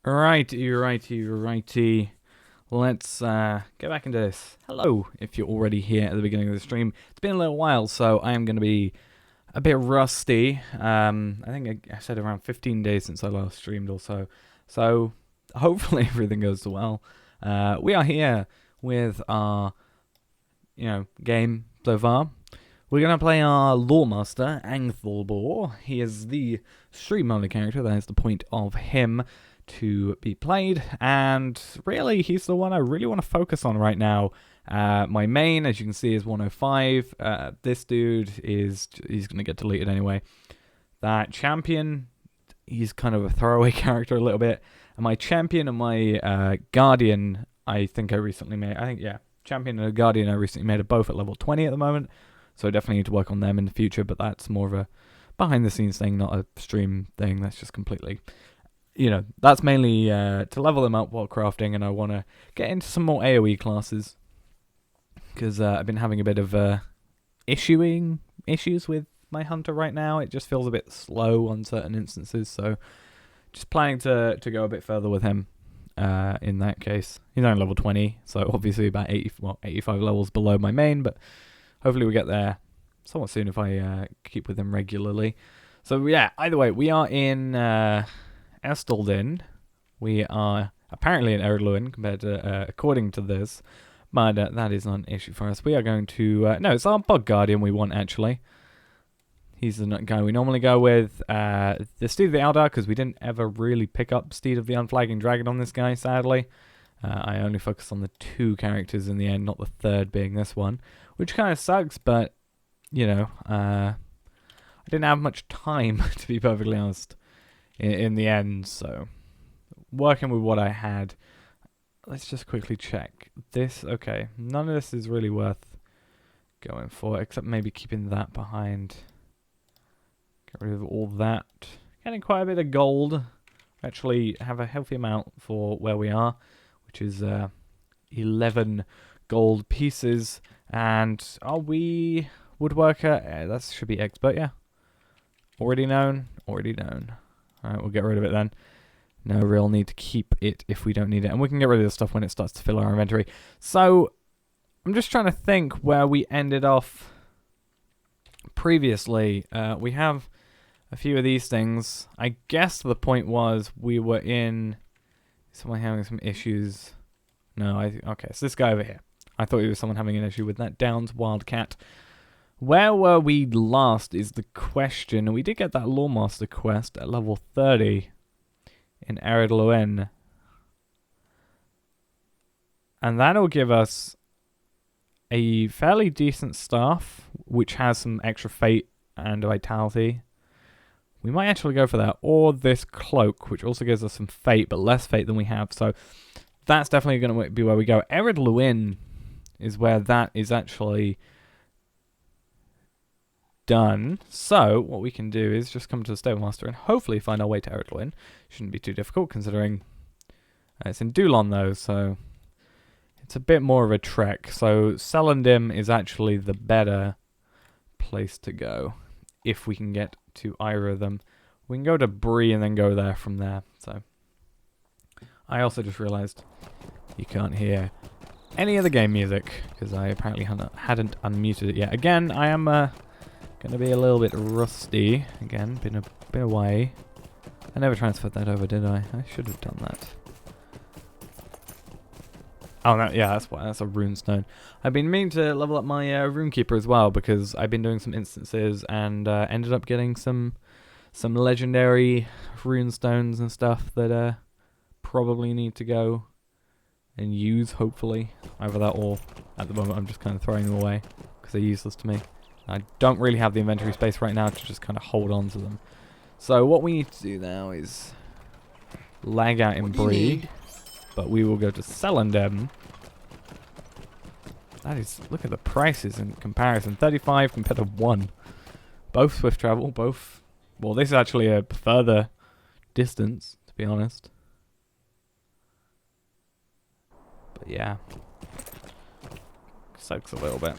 Righty. Let's get back into this. Hello, if you're already here at the beginning of the stream. It's been a little while, so I am going to be a bit rusty. I think I said around 15 days since I last streamed or so. So hopefully everything goes well. We are here with our, game so far. We're going to play our Lawmaster, Angthalbor. He is the stream-only character. That is the point of him to be played, and really he's the one I really want to focus on right now. My main, as you can see, is 105. This dude he's going to get deleted anyway. That champion, he's kind of a throwaway character a little bit. And my champion and my guardian, champion and a guardian I recently made are both at level 20 at the moment, so I definitely need to work on them in the future, but that's more of a behind the scenes thing, not a stream thing. That's just completely, that's mainly to level them up while crafting, and I want to get into some more AoE classes, because I've been having a bit of issues with my hunter right now. It just feels a bit slow on certain instances, so just planning to go a bit further with him in that case. He's only level 20, so obviously about 85 levels below my main, but hopefully we get there somewhat soon if I keep with him regularly. So yeah, either way, we are in Estaldin. We are apparently in Ered Luin compared to according to this, but that is not an issue for us. We are going to no, it's our bug guardian we want actually. He's the guy we normally go with. The Steed of the Eldar, because we didn't ever really pick up Steed of the Unflagging Dragon on this guy, sadly. I only focused on the 2 characters in the end, not the third being this one, which kind of sucks, but I didn't have much time to be perfectly honest in the end, so working with what I had. Let's just quickly check this. Okay, none of this is really worth going for, except maybe keeping that behind. Get rid of all that. Getting quite a bit of gold. Actually have a healthy amount for where we are, which is 11 gold pieces. And are we woodworker? That should be expert, yeah. Already known. Alright, we'll get rid of it then. No real need to keep it if we don't need it. And we can get rid of the stuff when it starts to fill our inventory. So, I'm just trying to think where we ended off previously. We have a few of these things. I guess the point was we were in... Someone having some issues. No, okay, so this guy over here. I thought he was someone having an issue with that Downs Wildcat. Where were we last is the question. We did get that Lawmaster quest at level 30 in Ered Luin. And that'll give us a fairly decent staff, which has some extra fate and vitality. We might actually go for that. Or this cloak, which also gives us some fate, but less fate than we have. So that's definitely going to be where we go. Ered Luin is where that is actually done. So what we can do is just come to the Stablemaster and hopefully find our way to Ered Luin. Shouldn't be too difficult considering it's in Dulon though, so it's a bit more of a trek. So Celendim is actually the better place to go if we can get to either of them. We can go to Bree and then go there from there. So I also just realized you can't hear any of the game music because I apparently hadn't unmuted it yet. Again, I am going to be a little bit rusty. Again, been away. I never transferred that over, did I? I should have done that. Oh, no, yeah, that's a runestone. I've been meaning to level up my runekeeper as well because I've been doing some instances and ended up getting some legendary runestones and stuff that probably need to go and use, hopefully. Either that or, at the moment, I'm just kind of throwing them away because they're useless to me. I don't really have the inventory space right now to just kind of hold on to them. So what we need to do now is lag out in Bree. But we will go to Celendim. That is, look at the prices in comparison. 35 compared to 1. Both swift travel, both... Well, this is actually a further distance, to be honest. But yeah. Sucks a little bit.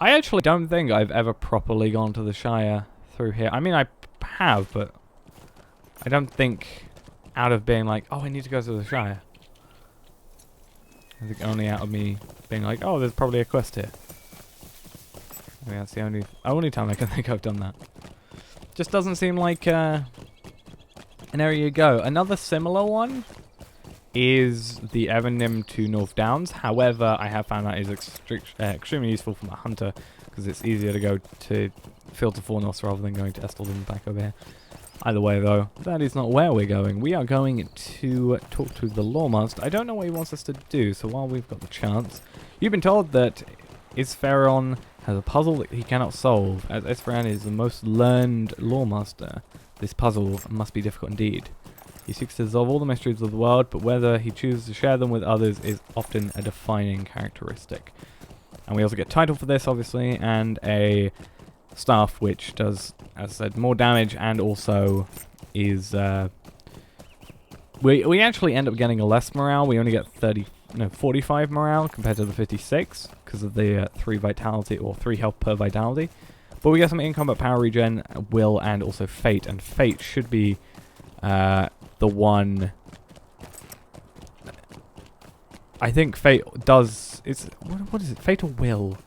I actually don't think I've ever properly gone to the Shire through here. I mean, I have, but I don't think out of being like, oh, I need to go to the Shire. I think only out of me being like, oh, there's probably a quest here. I mean, that's the only time I can think I've done that. Just doesn't seem like an area you go. Another similar one is the Evernim to North Downs. However, I have found that is extremely useful from a hunter because it's easier to go to Filter Fornos rather than going to Estleton back over here. Either way, though, that is not where we're going. We are going to talk to the Lawmaster. I don't know what he wants us to do, so while we've got the chance, you've been told that Isferon has a puzzle that he cannot solve. As Isferon is the most learned Lawmaster, this puzzle must be difficult indeed. He seeks to resolve all the mysteries of the world, but whether he chooses to share them with others is often a defining characteristic. And we also get title for this, obviously, and a staff which does, as I said, more damage and also is... we actually end up getting a less morale. We only get 45 morale compared to the 56 because of the 3 vitality or 3 health per vitality. But we get some in-combat power regen, will, and also fate. And fate should be the one... I think fate does... It's what is it? Fate or will?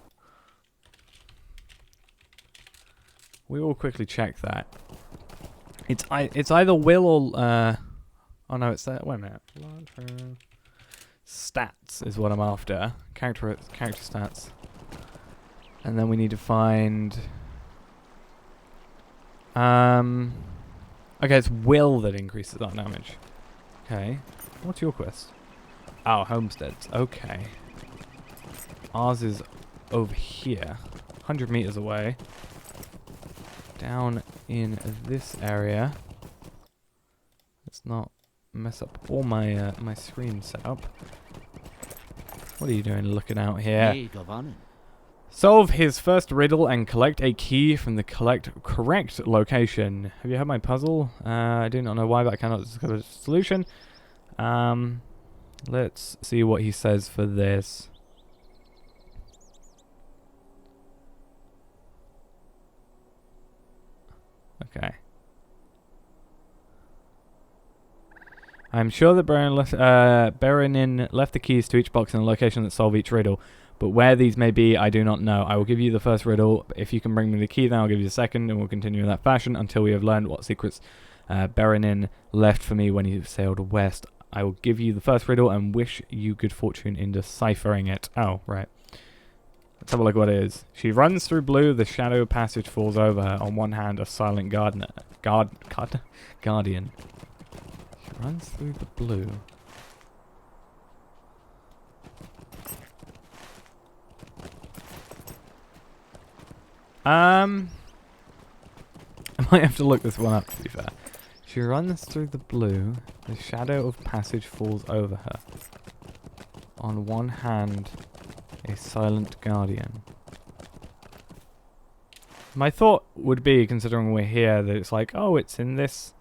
We will quickly check that. It's either will or... oh no, it's that. Wait a minute. Stats is what I'm after. Character stats. And then we need to find... okay, it's will that increases our damage. Okay. What's your quest? Oh, homesteads. Okay. Ours is over here. 100 meters away. Down in this area. Let's not mess up all my my screen setup. What are you doing looking out here? Solve his first riddle and collect a key from the correct location. Have you heard my puzzle? I do not know why, but I cannot discover a solution. Let's see what he says for this. Okay. I'm sure that Berenin left the keys to each box in the location that solve each riddle, but where these may be, I do not know. I will give you the first riddle. If you can bring me the key, then I'll give you the second, and we'll continue in that fashion until we have learned what secrets Berenin left for me when he sailed west. I will give you the first riddle and wish you good fortune in deciphering it. Oh, right. Let's have a look what it is. She runs through blue, the shadow passage falls over her. On one hand, a silent guardian. She runs through the blue. I might have to look this one up, to be fair. She runs through the blue, the shadow of passage falls over her. On one hand, a silent guardian. My thought would be, considering we're here, that it's like, oh, it's in this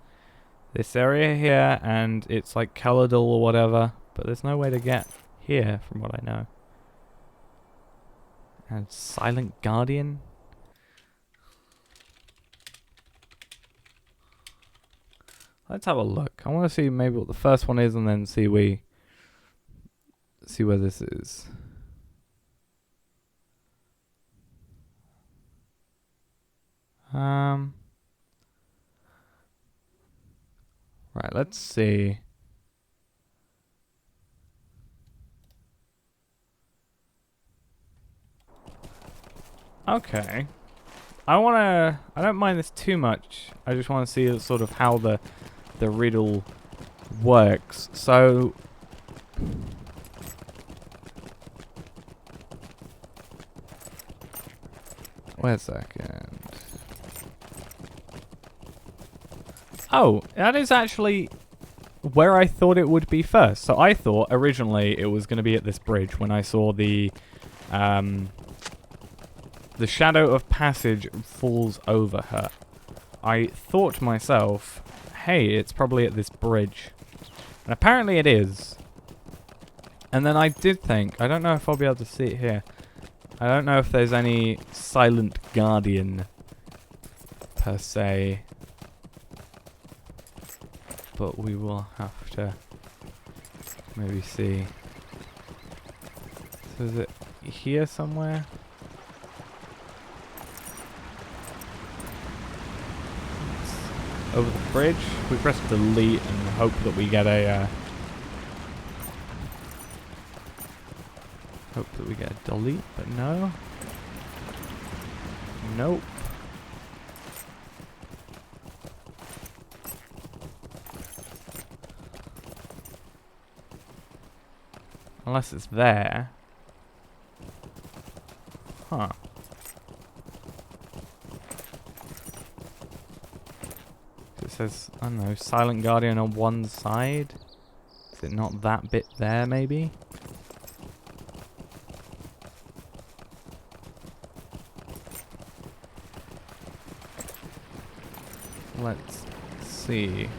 area here, and it's like Caladul or whatever, but there's no way to get here, from what I know. And silent guardian? Let's have a look. I want to see maybe what the first one is, and then see where this is. Right, let's see. Okay. I don't mind this too much. I just want to see sort of how the riddle works. So wait a second. Oh, that is actually where I thought it would be first. So I thought originally it was going to be at this bridge when I saw the shadow of passage falls over her. I thought to myself, hey, it's probably at this bridge. And apparently it is. And then I did think, I don't know if I'll be able to see it here. I don't know if there's any silent guardian per se. but we will have to maybe see. So is it here somewhere? It's over the bridge. We press delete and hope that we get a hope that we get a delete, but no. Nope. Unless it's there. Huh. It says, I don't know, Silent Guardian on one side. Is it not that bit there, maybe? Let's see.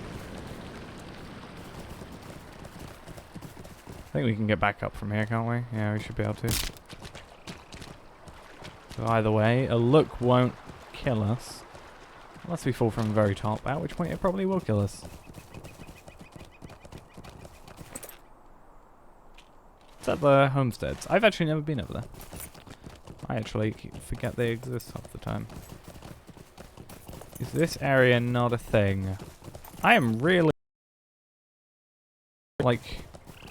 I think we can get back up from here, can't we? Yeah, we should be able to. So either way, a look won't kill us. Unless we fall from the very top, at which point it probably will kill us. Is that the homesteads? I've actually never been over there. I actually forget they exist half the time. Is this area not a thing? I am really... like...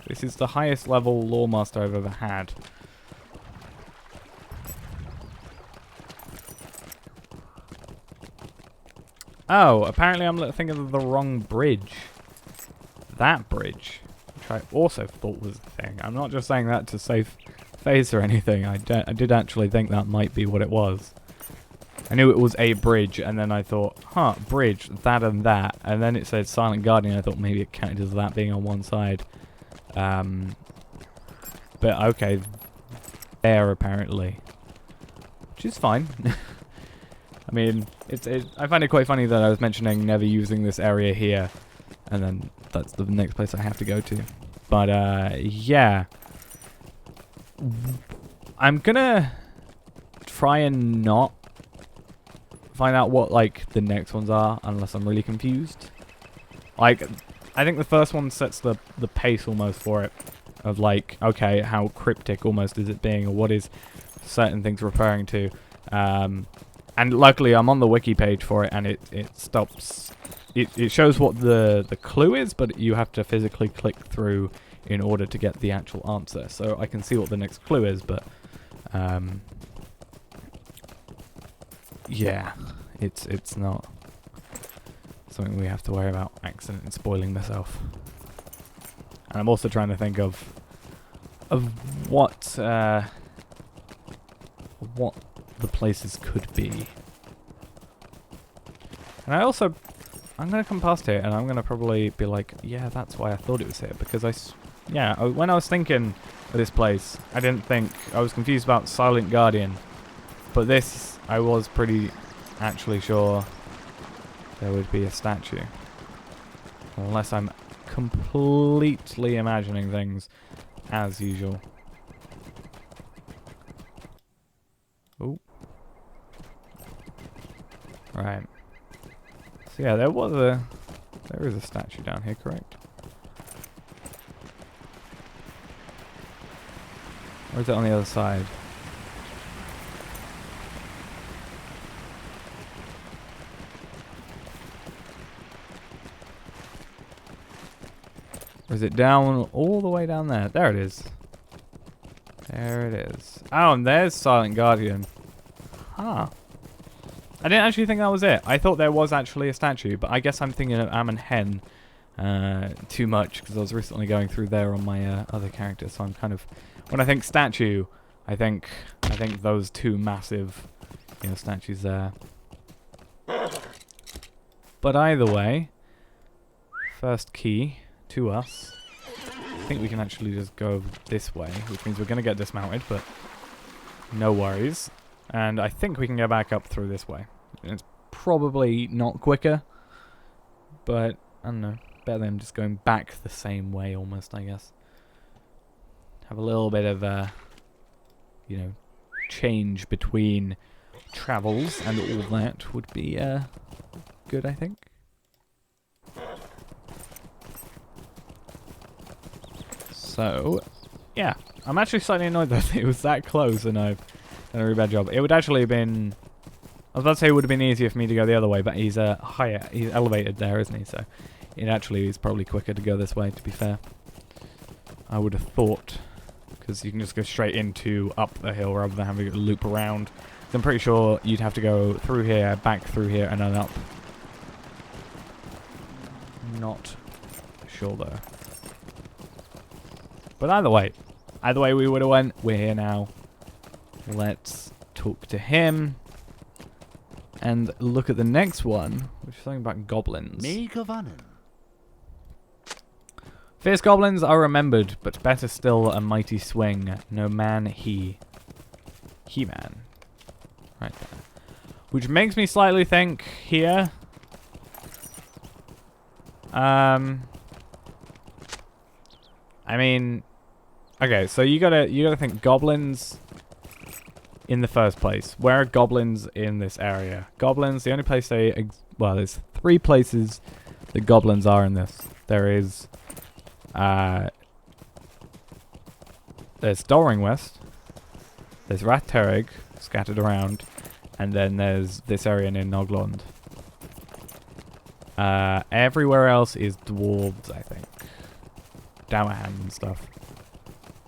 This is the highest level Lore Master I've ever had. Oh, apparently I'm thinking of the wrong bridge. That bridge, which I also thought was a thing. I'm not just saying that to save face or anything. I did actually think that might be what it was. I knew it was a bridge, and then I thought, huh, bridge, that and that. And then it said Silent Guardian. I thought maybe it counted as that being on one side. But okay, there apparently, which is fine. I mean, I find it quite funny that I was mentioning never using this area here, and then that's the next place I have to go to. But yeah, I'm gonna try and not find out what like the next ones are unless I'm really confused. Like, I think the first one sets the pace almost for it, of like, okay, how cryptic almost is it being, or what is certain things referring to. And luckily I'm on the wiki page for it, and it stops, it shows what the clue is, but you have to physically click through in order to get the actual answer. So I can see what the next clue is, but yeah, it's not something we have to worry about accidentally spoiling myself. And I'm also trying to think of what the places could be. And I'm gonna come past here, and I'm gonna probably be like, yeah, that's why I thought it was here, because when I was thinking of this place, I didn't think, I was confused about Silent Guardian, but this, I was pretty actually sure there would be a statue. Unless I'm completely imagining things as usual. Oh. Right. So yeah, there is a statue down here, correct? Or is it on the other side? Or is it down, all the way down there? There it is. There it is. Oh, and there's Silent Guardian. Huh. I didn't actually think that was it. I thought there was actually a statue, but I guess I'm thinking of Am and Hen too much, because I was recently going through there on my other character, so I'm kind of... When I think statue, I think those two massive, statues there. But either way, first key to us. I think we can actually just go this way, which means we're going to get dismounted, but no worries. And I think we can go back up through this way. It's probably not quicker, but I don't know, better than just going back the same way almost, I guess. Have a little bit of change between travels and all that would be good, I think. So, yeah. I'm actually slightly annoyed that it was that close and I've done a really bad job. It would actually have been... I was about to say it would have been easier for me to go the other way, but he's higher. He's elevated there, isn't he? So it actually is probably quicker to go this way, to be fair. I would have thought. Because you can just go straight into up the hill rather than having to loop around. I'm pretty sure you'd have to go through here, back through here, and then up. Not sure though. But either way we would have went. We're here now. Let's talk to him. And look at the next one, which is something about goblins. Fierce goblins are remembered, but better still a mighty swing. No man he. He-man. Right there. Which makes me slightly think here. I mean, okay, so you gotta think goblins in the first place. Where are goblins in this area? Goblins, the only place well, there's 3 places the goblins are in this. There is, there's Dolring West, there's Rath-Terig scattered around, and then there's this area near Noglond. Everywhere else is dwarves, I think. Damahan and stuff.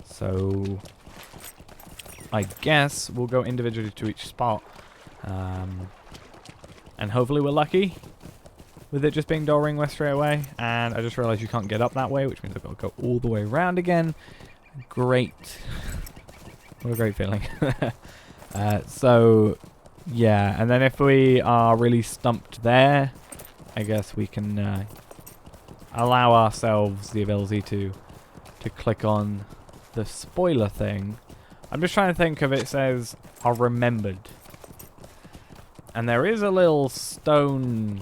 So I guess we'll go individually to each spot. And hopefully we're lucky with it just being Dolring West straight away. And I just realized you can't get up that way, which means I've got to go all the way around again. Great. What a great feeling. So, yeah. And then if we are really stumped there, I guess we can allow ourselves the ability to click on the spoiler thing. I'm just trying to think if it says are remembered. And there is a little stone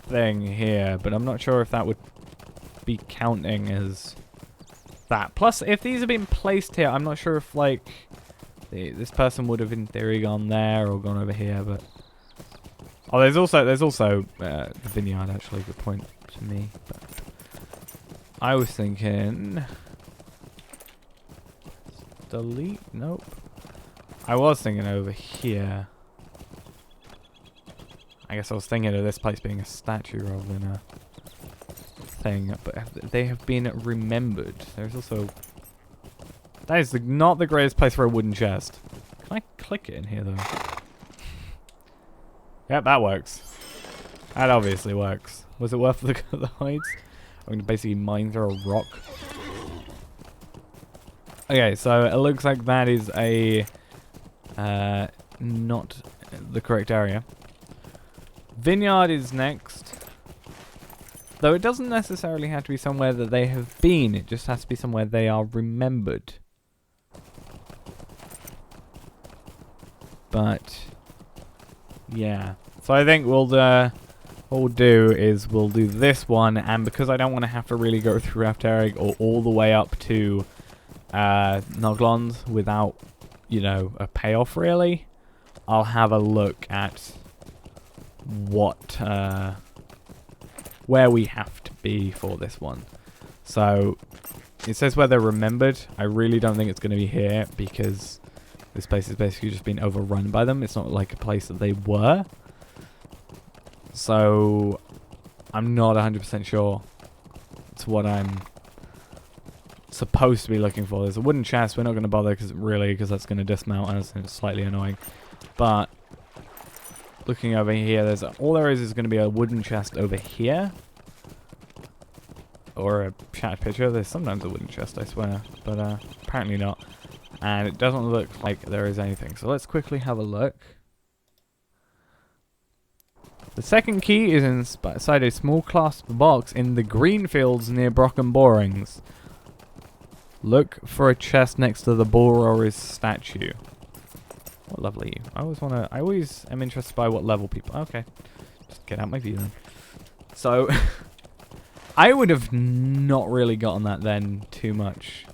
thing here, but I'm not sure if that would be counting as that. Plus, if these have been placed here, I'm not sure if, like, this person would have in theory gone there or gone over here, but... Oh, there's also the vineyard, actually, good point to me. But I was thinking... Delete? Nope. I was thinking over here. I guess I was thinking of this place being a statue rather than a thing. But they have been remembered. There's also... That is not the greatest place for a wooden chest. Can I click it in here, though? Yep, that works. That obviously works. Was it worth the hides? I'm going to basically mine through a rock. Okay, so it looks like that is a... not the correct area. Vineyard is next. Though it doesn't necessarily have to be somewhere that they have been. It just has to be somewhere they are remembered. But... yeah. So I think what we'll do is we'll do this one, and because I don't want to have to really go through Rath-Terig or all the way up to Noglond without, you know, a payoff really, I'll have a look at what where we have to be for this one. So it says where they're remembered. I really don't think it's going to be here because this place has basically just been overrun by them. It's not like a place that they were. So I'm not 100% sure it's what I'm supposed to be looking for. There's a wooden chest. We're not going to bother because that's going to dismount us and it's slightly annoying. But looking over here, there's all there is going to be a wooden chest over here. Or a shattered picture. There's sometimes a wooden chest, I swear. But apparently not. And it doesn't look like there is anything. So let's quickly have a look. The second key is inside a small clasp box in the green fields near Brockham Borings. Look for a chest next to the Boror's statue. What level are you? I always am interested by what level people... Okay. Just get out my view then. So, I would have not really gotten that then too much.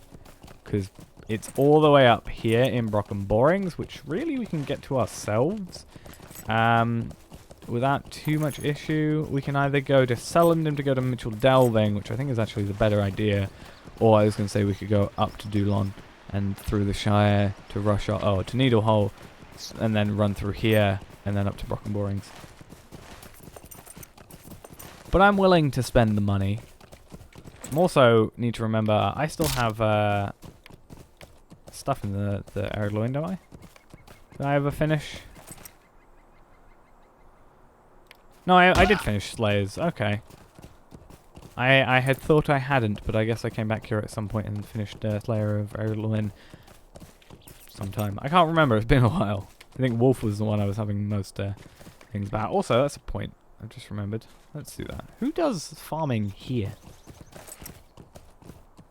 Because it's all the way up here in Brockham Borings, which really we can get to ourselves. without too much issue. We can either go to Selendum to go to Mitchell Delving, which I think is actually the better idea, or I was going to say we could go up to Dulon and through the Shire to to Needlehole, and then run through here and then up to Brocken Borings. But I'm willing to spend the money. I also need to remember I still have stuff in the Ered Luin, don't I? Did I ever finish? No, I did finish Slayers. Okay. I had thought I hadn't, but I guess I came back here at some point and finished Slayer of Ered Luin sometime. I can't remember. It's been a while. I think Wolf was the one I was having most things about. Also, that's a point I've just remembered. Let's do that. Who does farming here?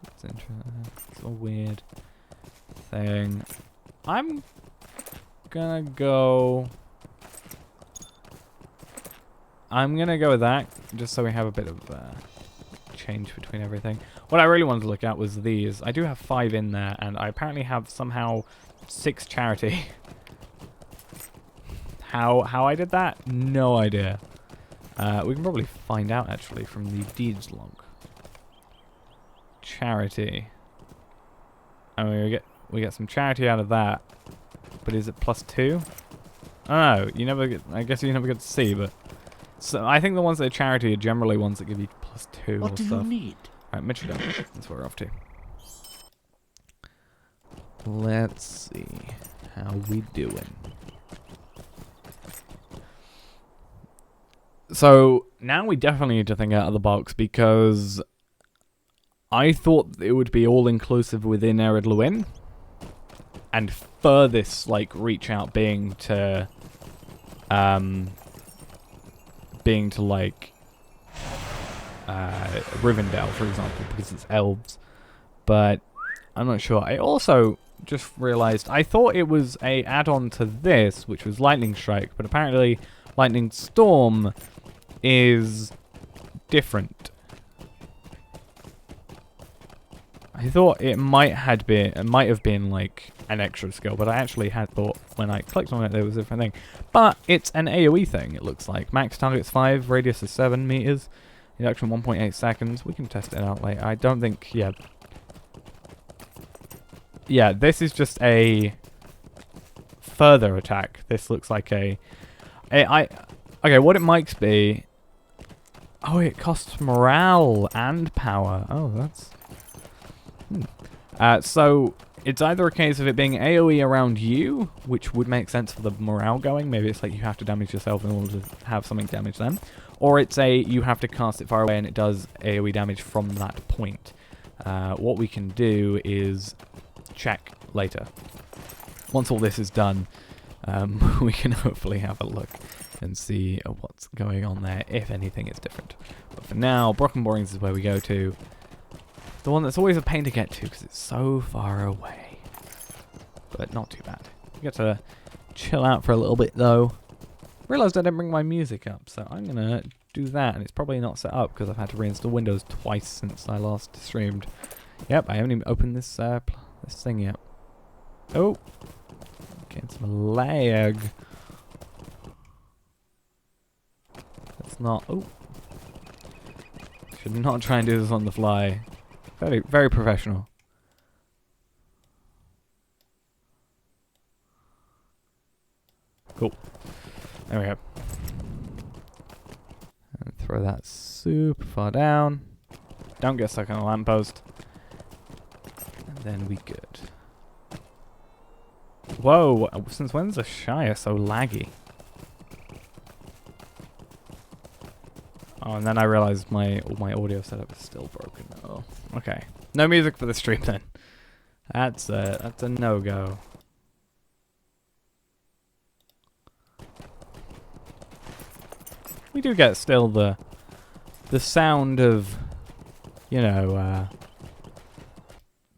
That's interesting. It's a weird thing. I'm gonna go with that, just so we have a bit of change between everything. What I really wanted to look at was these. I do have 5 in there, and I apparently have somehow 6 charity. How I did that? No idea. We can probably find out actually from the deeds log. Charity. And we get some charity out of that. But is it +2? I don't know. You never get. I guess you never get to see, but. So I think the ones that are charity are generally ones that give you +2 What or do stuff. you need? Right, Michigan. That's where we're off to. Let's see how we doing. So now we definitely need to think out of the box, because I thought it would be all inclusive within Ered Luin, and furthest reach out being to Rivendell, for example, because it's elves. But I'm not sure. I also just realized I thought it was a add-on to this, which was Lightning Strike, but apparently Lightning Storm is different. I thought it might have been like an extra skill, but I actually had thought when I clicked on it there was a different thing. But it's an AoE thing, it looks like. Max target's 5, radius is 7 meters, induction 1.8 seconds. We can test it out later. I don't think, yeah, this is just a further attack. This looks like okay, what it might be. Oh, it costs morale and power. Oh, that's... so it's either a case of it being AoE around you, which would make sense for the morale going. Maybe it's like you have to damage yourself in order to have something damage them. Or it's you have to cast it far away and it does AoE damage from that point. What we can do is check later. Once all this is done, we can hopefully have a look and see what's going on there, if anything is different. But for now, Brocken Borings is where we go to. The one that's always a pain to get to because it's so far away. But not too bad. We get to chill out for a little bit though. Realised I didn't bring my music up, so I'm going to do that. And it's probably not set up because I've had to reinstall Windows twice since I last streamed. Yep, I haven't even opened this this thing yet. Oh! Getting some lag. That's not... Oh! Should not try and do this on the fly. Very, very professional. Cool. There we go. And throw that super far down. Don't get stuck on a lamppost. And then we good. Whoa, since when's the Shire so laggy? Oh, and then I realized my audio setup is still broken. Oh, okay. No music for the stream then. That's a no-go. We do get still the sound of, you know,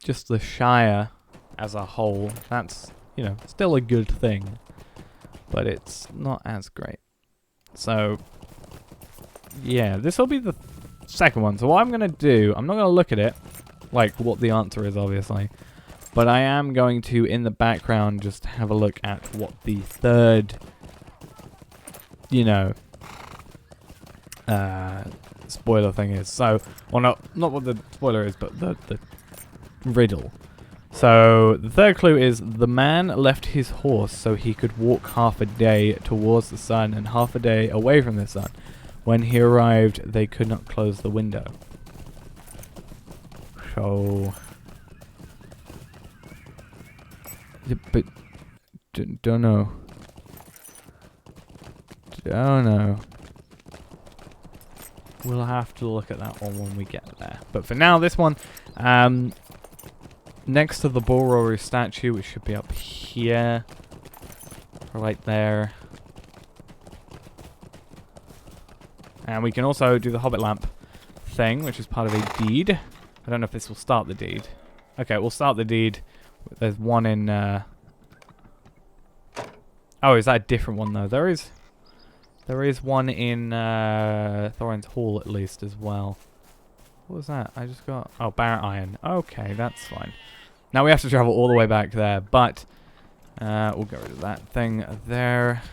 just the Shire as a whole. That's, you know, still a good thing, but it's not as great. So yeah, this will be the second one. So what I'm going to do, I'm not going to look at it, like what the answer is, obviously. But I am going to, in the background, just have a look at what the third, you know, spoiler thing is. So, well, not what the spoiler is, but the riddle. So, the third clue is the man left his horse so he could walk half a day towards the sun and half a day away from the sun. When he arrived, they could not close the window. So... yeah, but... don't know. Don't know. We'll have to look at that one when we get there. But for now, this one... next to the Bororu statue, which should be up here. Or right there. And we can also do the Hobbit lamp thing, which is part of a deed. I don't know if this will start the deed. Okay, we'll start the deed. There's one in... oh, is that a different one, though? There is one in Thorin's Hall, at least, as well. What was that? I just got... oh, Barrett Iron. Okay, that's fine. Now we have to travel all the way back there, but... we'll get rid of that thing there.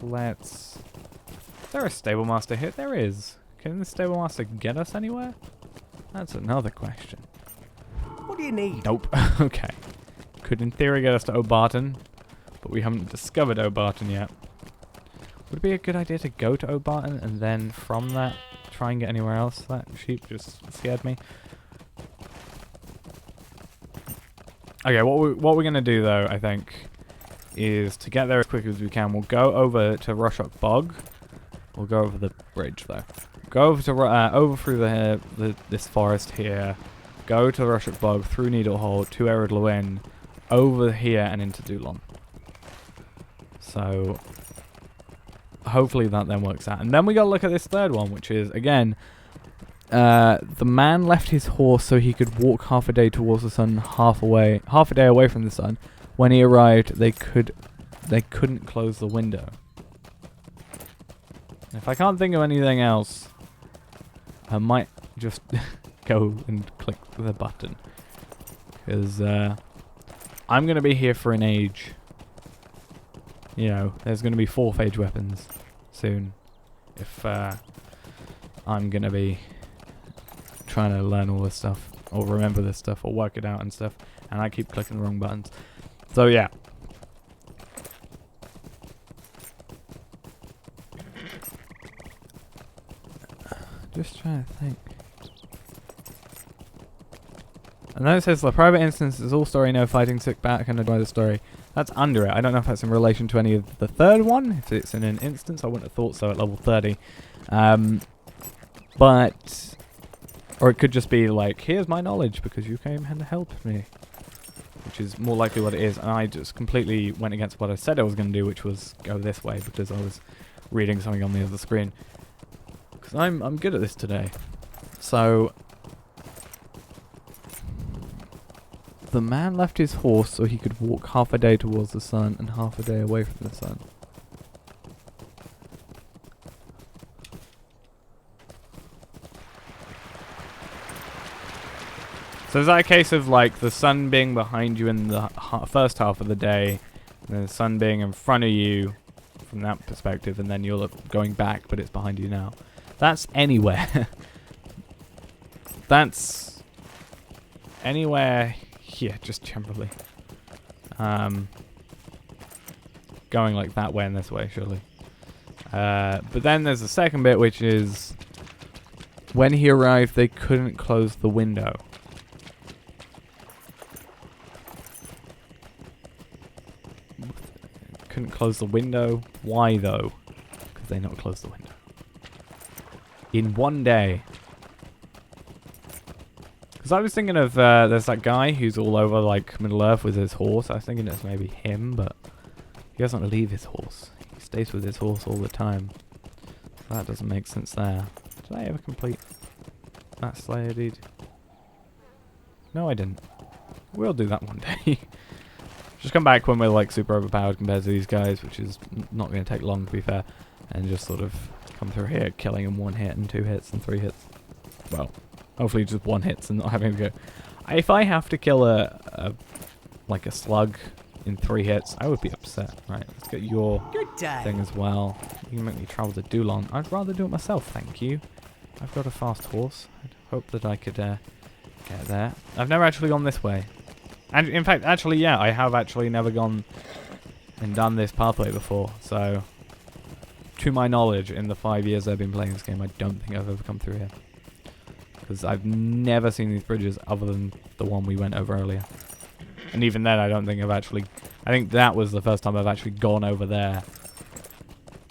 Let's... is there a Stable Master here? There is. Can the Stable Master get us anywhere? That's another question. What do you need? Nope. Okay. Could in theory get us to Obarton, but we haven't discovered Obarton yet. Would it be a good idea to go to Obarton and then from that try and get anywhere else? That sheep just scared me. Okay, what we're gonna do though, I think, is to get there as quickly as we can. We'll go over to Rushock Bog. We'll go over the bridge though. Go over to over through this forest here. Go to Rushock Bog, through Needlehole, to Ered Luin, over here and into Dulon. So hopefully that then works out. And then we gotta look at this third one, which is again, the man left his horse so he could walk half a day towards the sun, half a day away from the sun. When he arrived, they couldn't close the window. If I can't think of anything else, I might just go and click the button. Because I'm going to be here for an age. You know, there's going to be 4th age weapons soon. If I'm going to be trying to learn all this stuff, or remember this stuff, or work it out and stuff. And I keep clicking the wrong buttons. So yeah. Just trying to think. And then it says the private instance is all story, no fighting, sit back and enjoy the story. That's under it. I don't know if that's in relation to any of the third one. If it's in an instance, I wouldn't have thought so at level 30. But... or it could just be like, here's my knowledge because you came and helped me. Which is more likely what it is. And I just completely went against what I said I was going to do, which was go this way because I was reading something on the other screen. Because I'm good at this today. So... the man left his horse so he could walk half a day towards the sun and half a day away from the sun. So is that a case of like the sun being behind you in the first half of the day, and then the sun being in front of you from that perspective, and then you're going back but it's behind you now? That's anywhere. That's anywhere here, just generally. Going like that way and this way, surely. But then there's the second bit, which is when he arrived, they couldn't close the window. Couldn't close the window? Why though? Because they not close the window. In one day. Because I was thinking of, there's that guy who's all over, like, Middle-earth with his horse. I was thinking it's maybe him, but he doesn't leave his horse. He stays with his horse all the time. So that doesn't make sense there. Did I ever complete that Slayer deed? No, I didn't. We'll do that one day. Just come back when we're, like, super overpowered compared to these guys, which is not going to take long, to be fair. And just sort of come through here, killing them 1 hit and 2 hits and 3 hits. Well... hopefully just 1 hits and not having to go. If I have to kill like a slug in 3 hits, I would be upset. it. Right, let's get your Good day. thing as well. You can make me travel to Dulong. I'd rather do it myself, thank you. I've got a fast horse. I'd hope that I could get there. I've never actually gone this way. And in fact, actually, yeah, I have actually never gone and done this pathway before. So, to my knowledge, in the 5 years I've been playing this game, I don't think I've ever come through here. Because I've never seen these bridges other than the one we went over earlier. And even then, I don't think I've actually... I think that was the first time I've actually gone over there.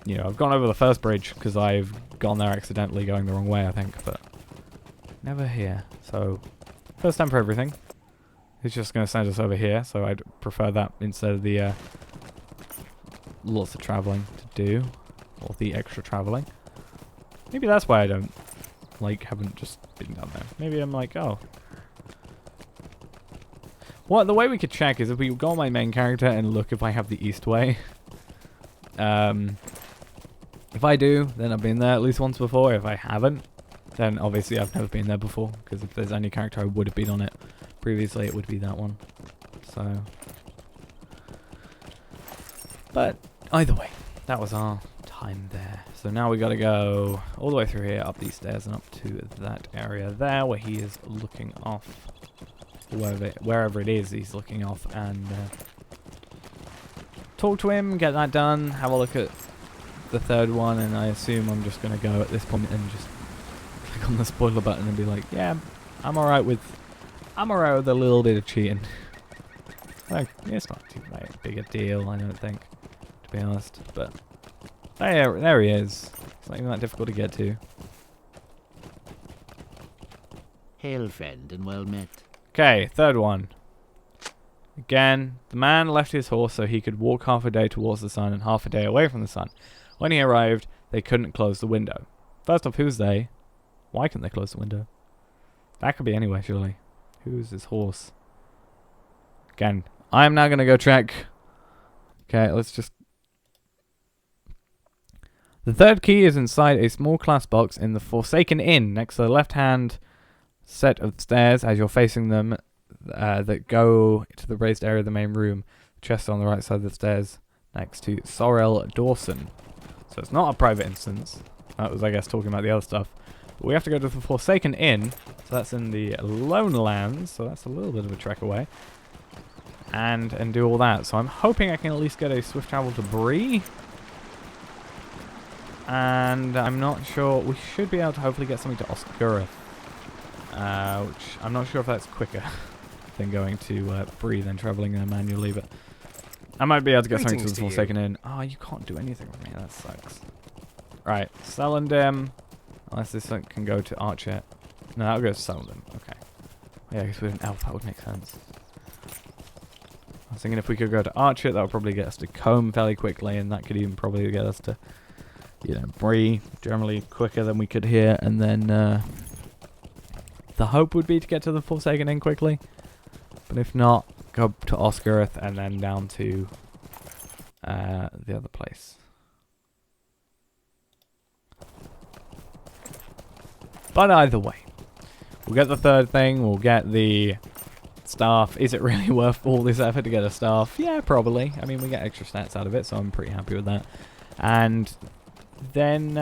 You know, I've gone over the first bridge because I've gone there accidentally going the wrong way, I think. But never here. So, first time for everything. It's just going to send us over here. So I'd prefer that instead of the lots of traveling to do. Or the extra traveling. Maybe that's why I don't... like, haven't just been down there. Maybe I'm like, oh. Well, the way we could check is if we go on my main character and look if I have the east way. If I do, then I've been there at least once before. If I haven't, then obviously I've never been there before. Because if there's any character I would have been on it previously, it would be that one. So. But, either way, that was our time there. So now we gotta go all the way through here, up these stairs and up to that area there where he is looking off. Wherever it is he's looking off, and talk to him, get that done, have a look at the third one, and I assume I'm just gonna go at this point and just click on the spoiler button and be like, yeah, I'm alright with a little bit of cheating. Like, it's not too big a deal, I don't think, to be honest, but there he is. It's not even that difficult to get to. Hail, friend, and well met. Okay, third one. Again, the man left his horse so he could walk half a day towards the sun and half a day away from the sun. When he arrived, they couldn't close the window. First off, who's they? Why couldn't they close the window? That could be anywhere, surely. Who's this horse? Again, I'm now going to go check. Okay, let's just... The third key is inside a small glass box in the Forsaken Inn, next to the left-hand set of stairs as you're facing them that go to the raised area of the main room. Chest on the right side of the stairs next to Sorrel Dawson. So it's not a private instance. That was, I guess, talking about the other stuff. But we have to go to the Forsaken Inn. So that's in the Lone Lands. So that's a little bit of a trek away. And do all that. So I'm hoping I can at least get a swift travel to Bree. And I'm not sure. We should be able to hopefully get something to Osgurth. Which I'm not sure if that's quicker than going to Bree than travelling there manually, but I might be able to get something to the Forsaken Inn. Oh, you can't do anything with me. That sucks. Right, Celandem. Unless this can go to Archer. No, that'll go to Celandem. Okay. Yeah, I guess with an elf that would make sense. I was thinking if we could go to Archer, that would probably get us to Combe fairly quickly, and that could even probably get us to, you know, Bree generally quicker than we could here, and then the hope would be to get to the Forsaken Inn quickly. But if not, go to Osgurth and then down to the other place. But either way, we'll get the third thing, we'll get the staff. Is it really worth all this effort to get a staff? Yeah, probably. I mean, we get extra stats out of it, so I'm pretty happy with that. And then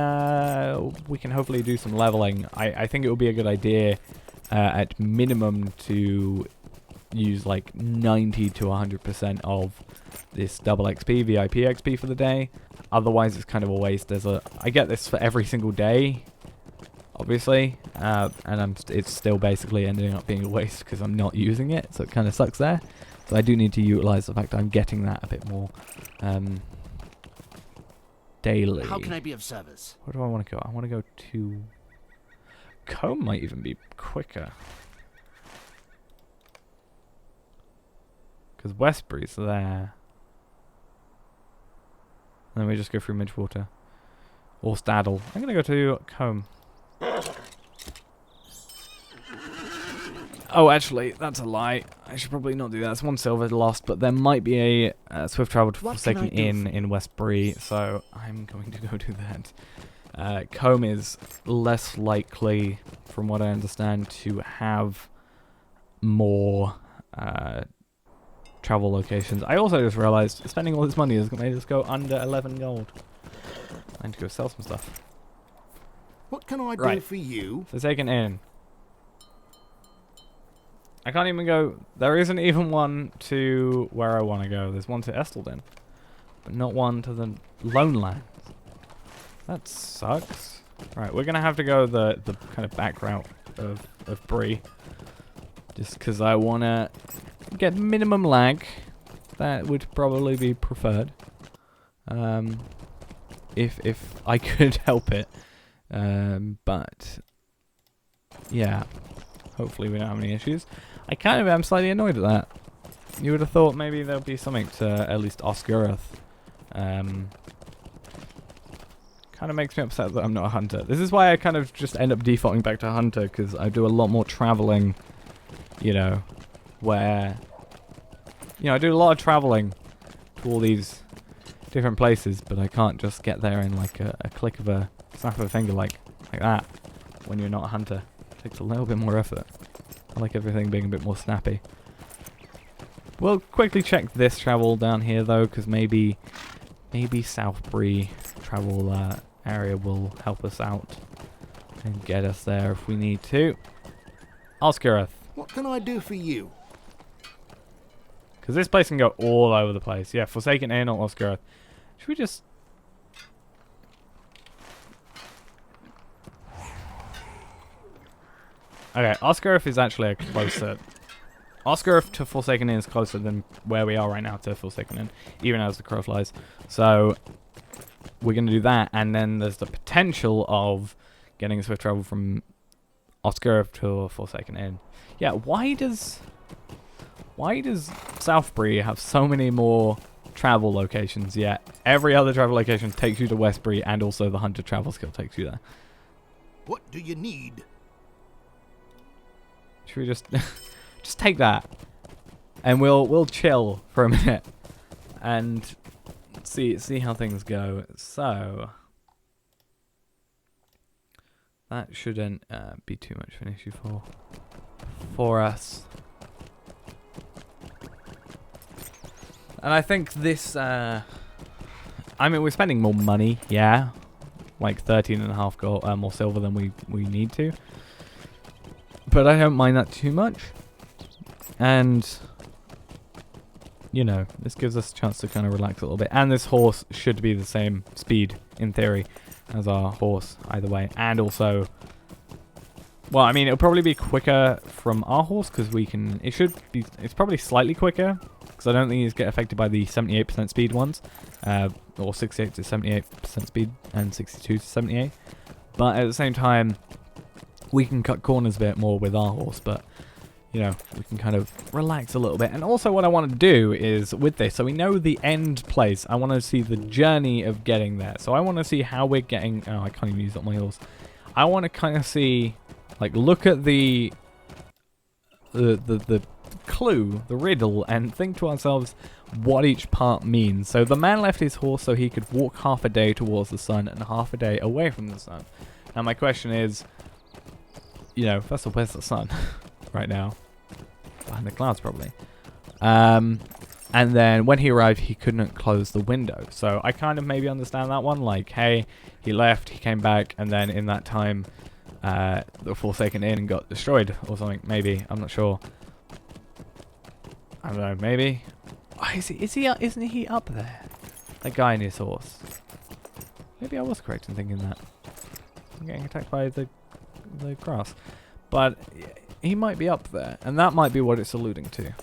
we can hopefully do some leveling. I think it would be a good idea at minimum to use like 90 to 100% of this double XP, VIP XP for the day. Otherwise, it's kind of a waste. I get this for every single day, obviously, and it's still basically ending up being a waste because I'm not using it, so it kind of sucks there. So I do need to utilize the fact that I'm getting that a bit more daily. How can I be of service? Where do I want to go? I want to go to... Combe might even be quicker. Because Westbury's there. And then we just go through Midgewater. Or Staddle. I'm going to go to Combe. Oh, actually, that's a lie. I should probably not do that. It's 1 silver lost, but there might be a swift travel to Forsaken Inn in Westbury, so I'm going to go do that. Combe is less likely, from what I understand, to have more travel locations. I also just realized spending all this money has made us go under 11 gold. I need to go sell some stuff. What can I do Right. for you? Forsaken Inn. I can't even go. There isn't even one to where I want to go. There's one to Estelden, but not one to the Lone Lands. That sucks. Right, we're gonna have to go the kind of back route of Bree, just because I wanna get minimum lag. That would probably be preferred. If I could help it. But yeah, hopefully we don't have any issues. I kind of am slightly annoyed at that. You would have thought maybe there'll be something to at least Osgurath. Kind of makes me upset that I'm not a hunter. This is why I kind of just end up defaulting back to hunter, because I do a lot more traveling, you know, where, you know, I do a lot of traveling to all these different places, but I can't just get there in like a click of a snap of a finger like that when you're not a hunter. It takes a little bit more effort. I like everything being a bit more snappy. We'll quickly check this travel down here though, because maybe South Bree travel area will help us out and get us there if we need to. Osgurath. What can I do for you? Because this place can go all over the place. Yeah, Forsaken Inn or Osgurath. Should we just... Okay, Osgurath is actually a closer... Osgurath to Forsaken Inn is closer than where we are right now to Forsaken Inn, even as the crow flies. So, we're going to do that, and then there's the potential of getting swift travel from Osgurath to Forsaken Inn. Yeah, why does South Bree have so many more travel locations, yet every other travel location takes you to West Bree, and also the Hunter travel skill takes you there? What do you need? Should we just just take that, and we'll chill for a minute and see how things go. So that shouldn't be too much of an issue for us. And I think this, I mean, we're spending more money, yeah, like 13.5 gold, more silver than we need to. But I don't mind that too much. And, you know, this gives us a chance to kind of relax a little bit. And this horse should be the same speed, in theory, as our horse, either way. And also, well, I mean, it'll probably be quicker from our horse, because we can, it's probably slightly quicker, because I don't think these get affected by the 78% speed ones, or 68 to 78% speed, and 62 to 78. But at the same time, we can cut corners a bit more with our horse, but, you know, we can kind of relax a little bit. And also what I want to do is, with this, so we know the end place, I want to see the journey of getting there. So I want to see how we're getting, oh, I can't even use up my horse. I want to kind of see, like, look at the clue, the riddle, and think to ourselves what each part means. So the man left his horse so he could walk half a day towards the sun and half a day away from the sun. Now my question is, you know, first of all, where's the sun right now? Behind the clouds, probably. And then when he arrived, he couldn't close the window. So I kind of maybe understand that one. Like, hey, he left, he came back, and then in that time, the Forsaken Inn got destroyed or something. Maybe, I'm not sure. I don't know. Maybe. Oh, isn't he up there? That guy in his horse. Maybe I was correct in thinking that. I'm getting attacked by the grass, but he might be up there, and that might be what it's alluding to.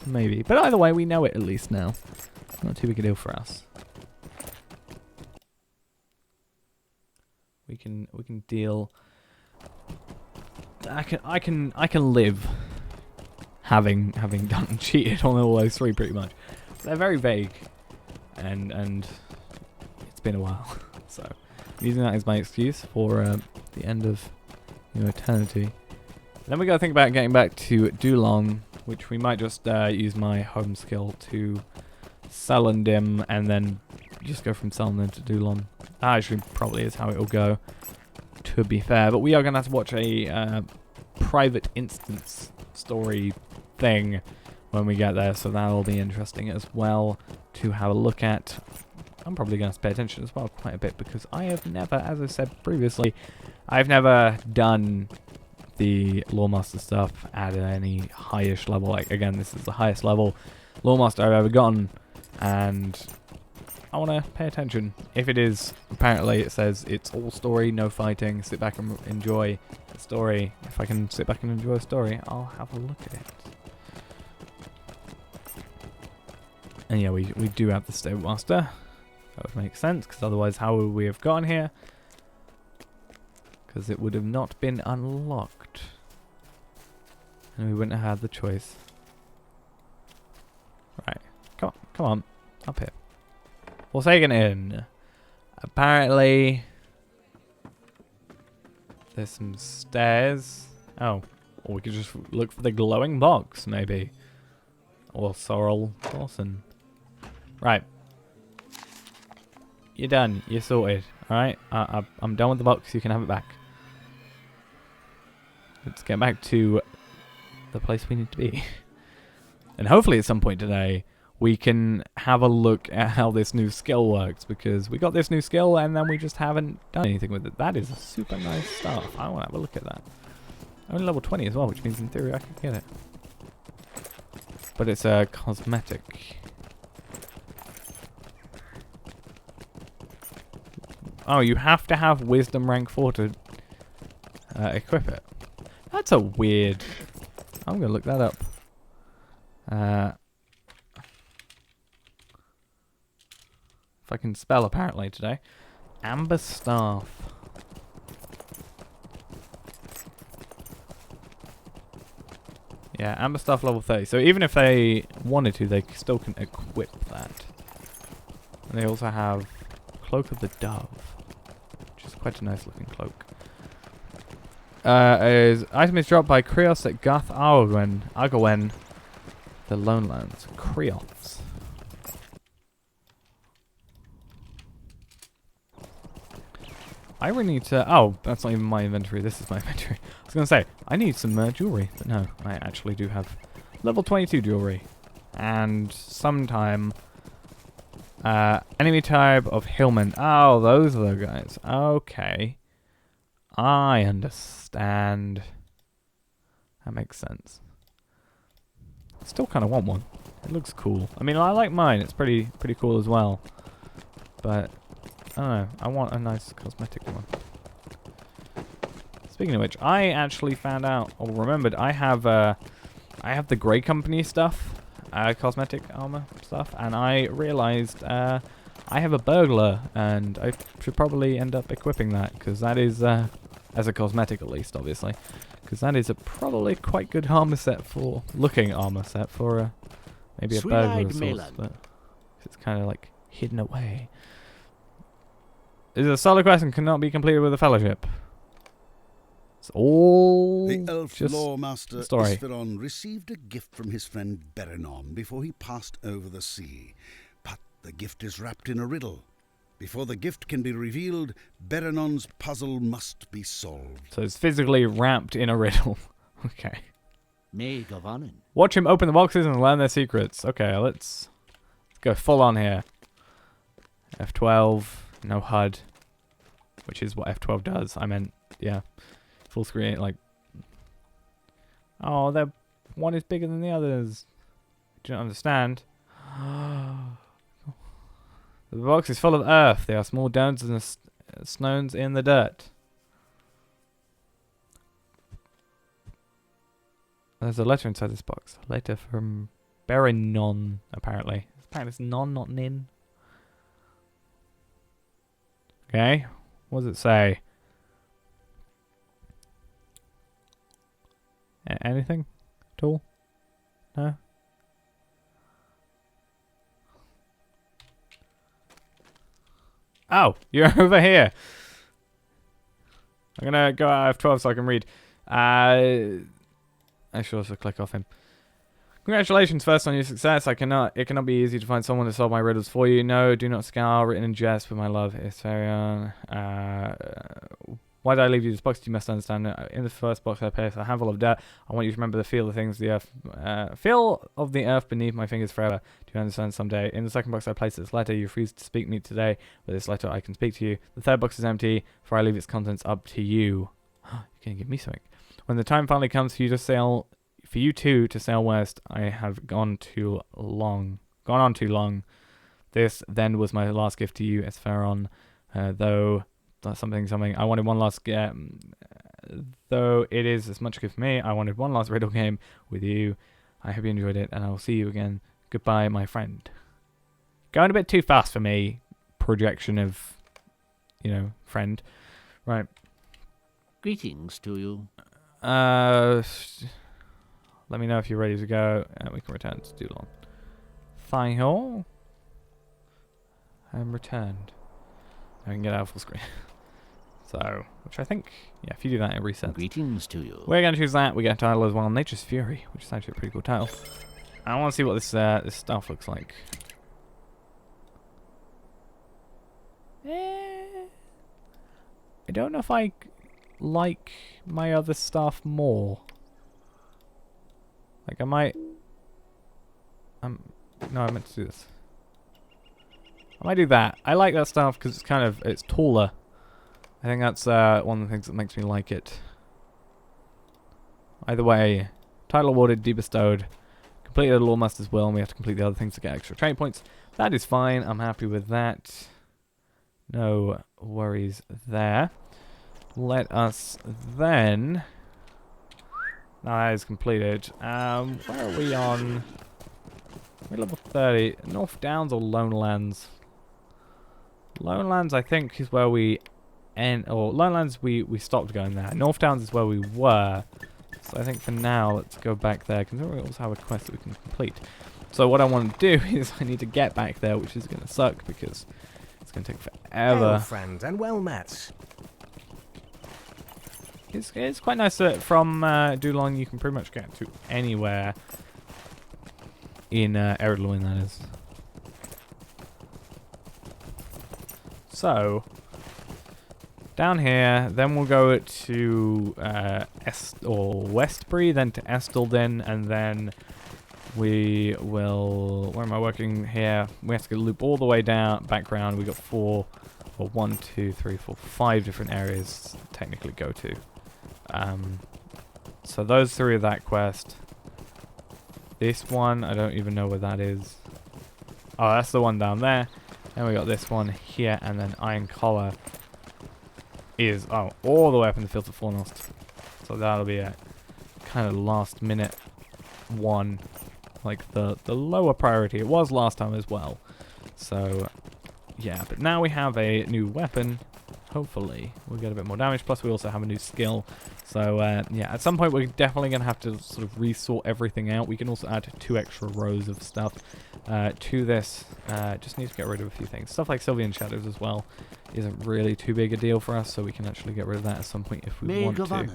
Maybe, but either way, we know it at least now. Not too big a deal for us. We can deal. I can live having done cheated on all those three pretty much. They're very vague, and it's been a while, so I'm using that as my excuse for the end of, you know, eternity. Then we gotta think about getting back to Dulong, which we might just use my home skill to Celandim, and then just go from Celandim to Dulong. That actually probably is how it will go, to be fair. But we are gonna have to watch a private instance story thing when we get there, so that'll be interesting as well to have a look at. I'm probably going to pay attention as well quite a bit because I have never, as I said previously, I've never done the Lawmaster stuff at any highish level. Like, again, this is the highest level Lawmaster I've ever gotten, and I want to pay attention. If it is, apparently it says it's all story, no fighting, sit back and enjoy the story. If I can sit back and enjoy a story, I'll have a look at it. And yeah, we do have the Stable Master. That would make sense, because otherwise how would we have gotten here? Because it would have not been unlocked. And we wouldn't have had the choice. Right. Come on. Up here. Forsaken Inn. Apparently, there's some stairs. Oh. Or we could just look for the glowing box, maybe. Or Sorrel Dawson. Right. You're done. You're sorted. Alright? I'm done with the box. You can have it back. Let's get back to the place we need to be. And hopefully at some point today, we can have a look at how this new skill works. Because we got this new skill and then we just haven't done anything with it. That is a super nice stuff. I want to have a look at that. Only level 20 as well, which means in theory I could get it. But it's a cosmetic. Oh, you have to have Wisdom rank 4 to equip it. That's a weird... I'm going to look that up. If I can spell apparently today. Amber Staff. Yeah, Amber Staff level 30. So even if they wanted to, they still can equip that. And they also have Cloak of the Dove. Quite a nice looking cloak. Item is dropped by Krios at Gath Argwen, the Lone Lands. Krios. I really need to... Oh, that's not even my inventory. This is my inventory. I was going to say, I need some jewelry. But no, I actually do have level 22 jewelry. And sometime... enemy type of Hillman. Oh, those are the guys. Okay. I understand. That makes sense. Still kind of want one. It looks cool. I mean, I like mine. It's pretty cool as well. But, I don't know. I want a nice cosmetic one. Speaking of which, I actually found out, or remembered, I have the Grey Company stuff. Cosmetic armor stuff, and I realized I have a burglar, and I should probably end up equipping that, because that is, as a cosmetic at least, obviously, because that is a probably quite good armor set for, maybe a burglar of sorts, but it's kind of like hidden away. This is a solo quest and cannot be completed with a fellowship. It's all the elf just lawmaster story. Isferon received a gift from his friend Berenon before he passed over the sea. But the gift is wrapped in a riddle. Before the gift can be revealed, Berenon's puzzle must be solved. So it's physically wrapped in a riddle. Okay. May Govanen. Watch him open the boxes and learn their secrets. Okay, let's go full on here. F12, no HUD, which is what F12 does. I meant, yeah. Full screen, like... Oh, that one is bigger than the others. Do you not understand? The box is full of earth. There are small domes and stones in the dirt. There's a letter inside this box. A letter from Berenon, apparently. Apparently it's non, not nin. Okay. What does it say? Anything at all? No? Oh, you're over here. I'm gonna go out F12 so I can read. I should also click off him. Congratulations first on your success. It cannot be easy to find someone to solve my riddles for you. No, do not scowl, written in jest with my love, Isfarion. Why did I leave you this box? You must understand. In the first box I placed a handful of dirt. I want you to remember the feel of things, the earth, feel of the earth beneath my fingers forever. Do you understand someday? In the second box I placed this letter. You refused to speak to me today. With this letter I can speak to you. The third box is empty, for I leave its contents up to you. You can give me something. When the time finally comes for you to sail, for you two to sail west, I have gone on too long. This then was my last gift to you, Esferon. Though that's something. I wanted one last though it is as much a gift for me, I wanted one last riddle game with you. I hope you enjoyed it, and I will see you again. Goodbye, my friend. Going a bit too fast for me. Projection of, friend. Right. Greetings to you. Let me know if you're ready to go, and we can return to Dulon. Thigh-ho. And returned. I can get out of full screen. So, which I think, yeah, if you do that, it resets. Greetings to you. We're going to choose that. We get a title as well, Nature's Fury, which is actually a pretty cool title. I want to see what this stuff looks like. I don't know if I like my other stuff more. Like, I might... no, I meant to do this. I might do that. I like that stuff because it's taller. I think that's one of the things that makes me like it. Either way, title awarded, debestowed, completed the Lawmaster's Will, and we have to complete the other things to get extra training points. That is fine. I'm happy with that. No worries there. Let us then... Now that is completed. Where are we on? We're level 30. North Downs or Lone Lands? Lone Lands, I think, is where we end. Or Lone Lands, we stopped going there. North Downs is where we were. So I think for now, let's go back there, because we also have a quest that we can complete. So what I want to do is I need to get back there, which is going to suck, because it's going to take forever. Hail, friend, and well met. It's quite nice that from Dulon you can pretty much get to anywhere in Ered Luin, that is. So, down here, then we'll go to Westbury, then to Estelden, and then we will... Where am I working here? We have to loop all the way down, back round. We got 5 different areas to technically go to. So those 3 of that quest. This one, I don't even know where that is. Oh, that's the one down there. Then we got this one here, and then Iron Collar is all the way up in the Fields of Fornost. So that'll be a kind of last minute one, like the lower priority. It was last time as well. So yeah, but now we have a new weapon. Hopefully we'll get a bit more damage. Plus we also have a new skill. So yeah, at some point we're definitely going to have to sort of resort everything out. We can also add 2 extra rows of stuff to this. Just need to get rid of a few things. Stuff like Sylvian Shadows as well isn't really too big a deal for us, so we can actually get rid of that at some point if we want to.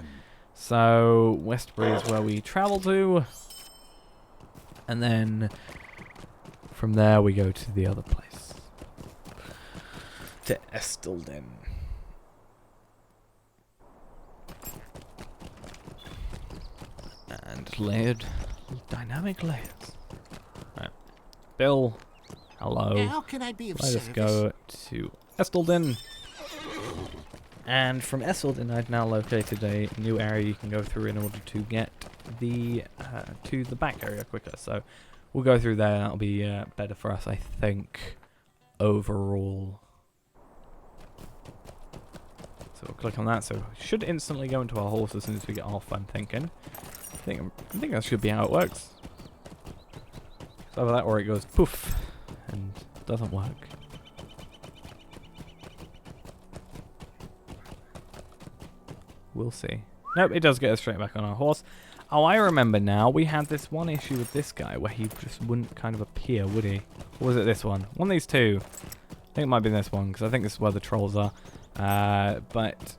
So Westbury is where we travel to. And then from there we go to the other place. To Estelden. And layered, dynamic layers. Right. Bill, hello. How can I be of Let us service? go to Estelden. And from Estelden, I've now located a new area you can go through in order to get to the back area quicker. So we'll go through there. That'll be better for us, I think, overall. So we'll click on that. So we should instantly go into our horse as soon as we get off, I'm thinking. I think that should be how it works. So either that or it goes poof and doesn't work. We'll see. Nope, it does get us straight back on our horse. Oh, I remember now. We had this one issue with this guy where he just wouldn't kind of appear, would he? Or was it this one? One of these two. I think it might be this one, because I think this is where the trolls are. But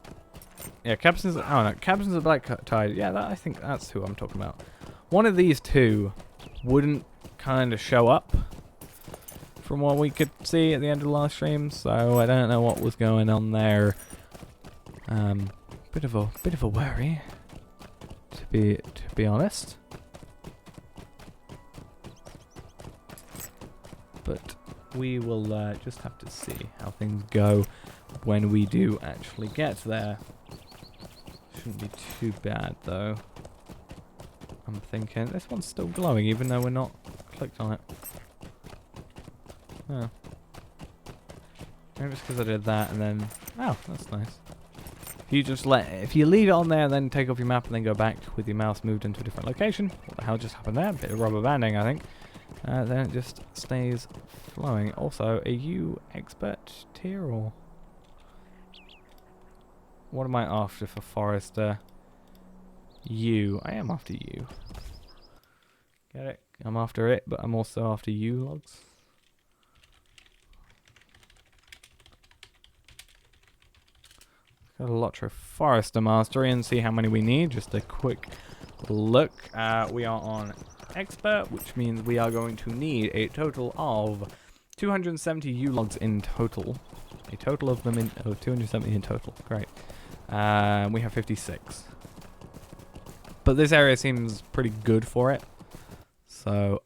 yeah, Captain's... Oh, no. Captain's of Black Tide. Yeah, I think that's who I'm talking about. One of these two wouldn't kind of show up from what we could see at the end of the last stream, so I don't know what was going on there. Bit of a worry, to be honest. But we will just have to see how things go when we do actually get there. Shouldn't be too bad though. I'm thinking this one's still glowing even though we're not clicked on it. Oh. Maybe it's because I did that and then... Oh, that's nice. If you leave it on there and then take off your map and then go back with your mouse moved into a different location. What the hell just happened there? A bit of rubber banding, I think. Then it just stays flowing. Also, are you expert tier or... What am I after for Forester? You. I am after you. Get it? I'm after it, but I'm also after you logs. Got a Lotro Forester Mastery and see how many we need. Just a quick look. We are on Expert, which means we are going to need a total of 270 U-logs in total. A total of them in... Oh, 270 in total. Great. We have 56. But this area seems pretty good for it. So,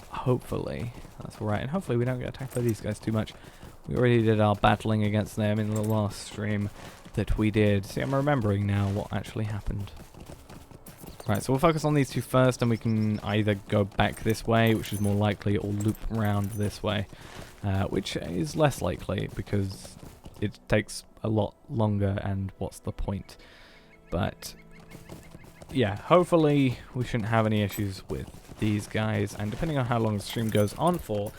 hopefully that's alright. And hopefully we don't get attacked by these guys too much. We already did our battling against them in the last stream that we did. See, I'm remembering now what actually happened. Right, so we'll focus on these two first, and we can either go back this way, which is more likely, or loop around this way, which is less likely because it takes a lot longer, and what's the point? But yeah, hopefully we shouldn't have any issues with these guys, and depending on how long the stream goes on for,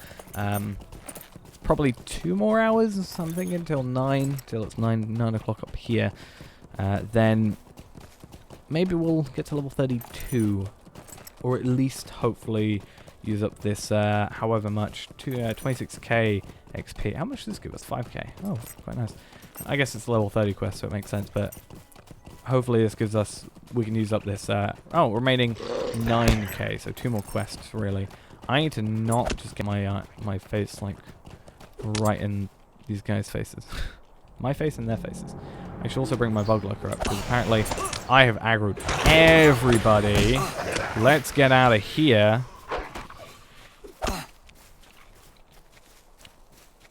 probably 2 more hours or something until 9, till it's 9 o'clock up here. Then maybe we'll get to level 32, or at least hopefully use up this however much, 26k XP. How much does this give us? 5k. Oh, quite nice. I guess it's a level 30 quest, so it makes sense, but hopefully this gives us, we can use up this, remaining 9k, so 2 more quests, really. I need to not just get my face, like, right in these guys' faces. My face and their faces. I should also bring my bug lurker up, because apparently I have aggroed everybody. Let's get out of here.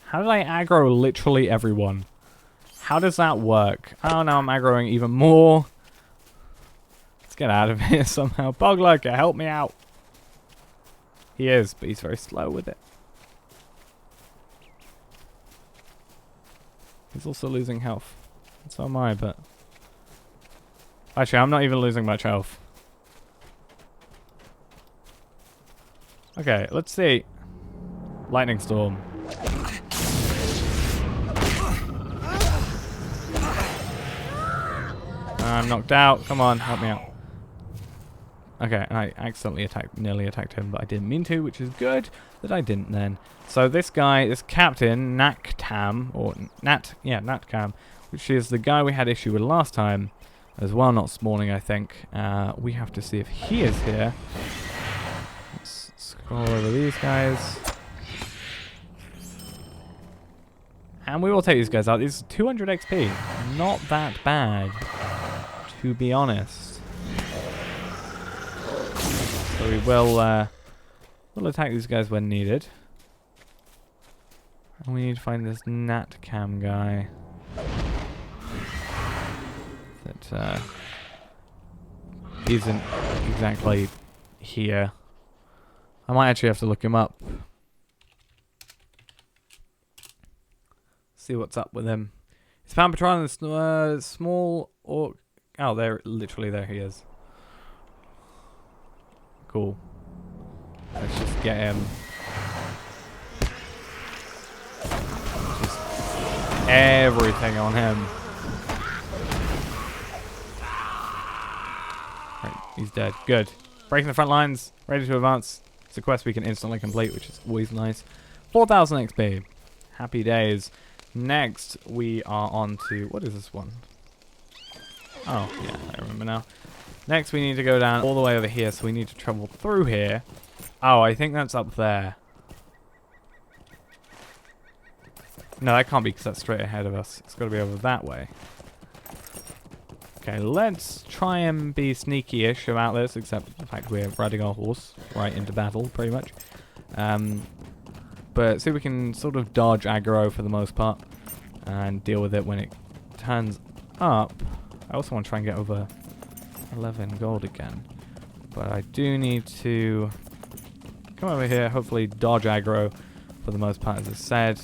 How did I aggro literally everyone? How does that work? Oh no, I'm aggroing even more. Let's get out of here somehow. Bug lurker, help me out. He is, but he's very slow with it. He's also losing health. And so am I, but... Actually, I'm not even losing much health. Okay, let's see. Lightning storm. I'm knocked out. Come on, help me out. Okay, and I accidentally nearly attacked him, but I didn't mean to, which is good that I didn't then. So this guy, this captain, Natcam, or Natcam, which is the guy we had issue with last time, as well, not spawning, I think. We have to see if he is here. Let's scroll over these guys. And we will take these guys out. These 200 XP. Not that bad, to be honest. So we will we'll attack these guys when needed. And we need to find this Natcam guy. That isn't exactly here. I might actually have to look him up. See what's up with him. He's found patrolling the small orc. Oh, there, literally there he is. Cool. Let's just get him. Just everything on him. Right, he's dead. Good. Breaking the front lines. Ready to advance. It's a quest we can instantly complete, which is always nice. 4,000 XP. Happy days. Next, we are on to... What is this one? Oh, yeah, I remember now. Next, we need to go down all the way over here, so we need to travel through here. Oh, I think that's up there. No, that can't be, because that's straight ahead of us. It's got to be over that way. Okay, let's try and be sneaky-ish about this, except the fact we're riding our horse right into battle, pretty much. But see if we can sort of dodge aggro for the most part and deal with it when it turns up. I also want to try and get over 11 gold again. But I do need to come over here, hopefully dodge aggro for the most part, as I said.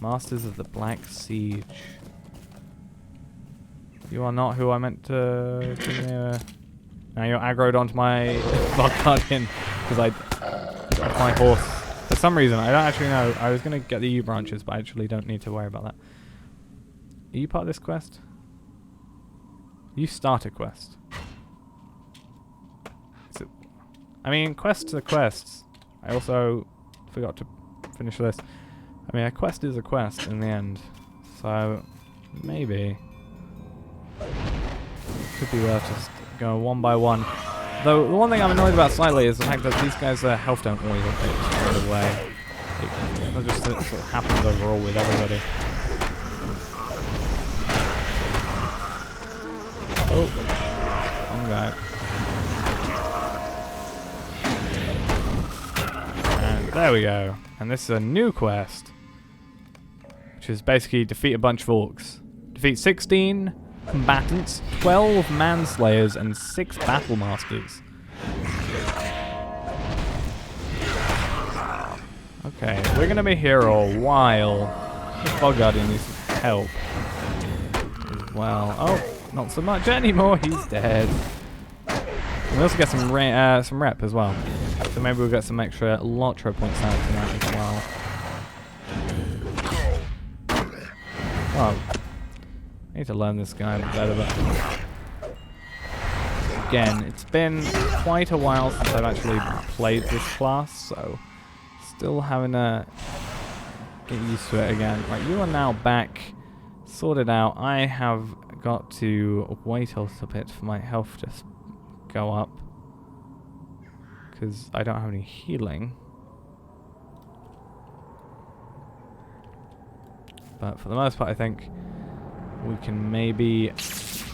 Masters of the Black Siege. You are not who I meant to... Now you're aggroed onto my Bog Guardian because I dropped my horse. For some reason, I don't actually know. I was going to get the U branches, but I actually don't need to worry about that. Are you part of this quest? You start a quest. I mean, quests are quests. I also forgot to finish this. I mean, a quest is a quest in the end. So, maybe... could be worth just going one by one. Though, the one thing I'm annoyed about slightly is the fact that these guys' health don't always update straight away. It just sort of happens overall with everybody. Oh. Wrong guy. And there we go. And this is a new quest. Which is basically defeat a bunch of orcs. Defeat 16 combatants, 12 manslayers, and 6 battle masters. Okay, we're gonna be here a while. This Bog Guardian needs some help as well. Oh, not so much anymore. He's dead. And we also get some rep as well. So maybe we'll get some extra Lotro points out of that as well. Oh. I need to learn this guy better, but again, it's been quite a while since I've actually played this class, so still having to get used to it again. Right, you are now back, sorted out. I have got to wait a little bit for my health to go up, because I don't have any healing. But for the most part, I think we can maybe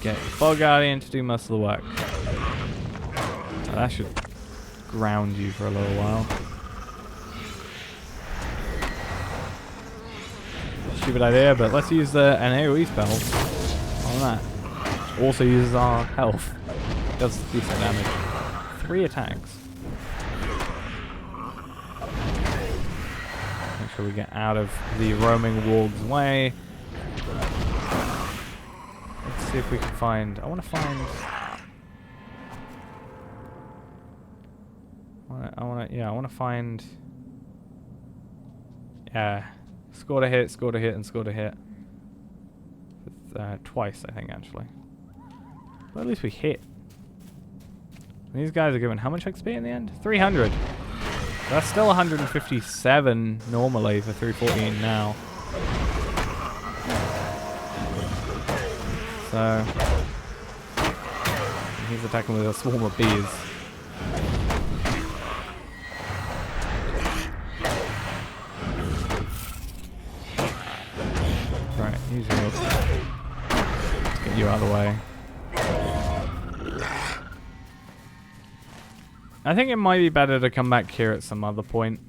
get Bog Guardian to do most of the work. So that should ground you for a little while. Stupid idea, but let's use an AoE spell on that. Also uses our health. Does decent damage. 3 attacks. Make sure we get out of the roaming warg's way. Let's see if we can find... I want to find... I want to find... Yeah. Scored a hit, scored a hit, and scored a hit. Twice, I think, actually. But at least we hit. And these guys are given how much XP in the end? 300. That's still 157 normally for 314 now. So he's attacking with a swarm of bees. Right, use yours. Let's get you out of the way. I think it might be better to come back here at some other point.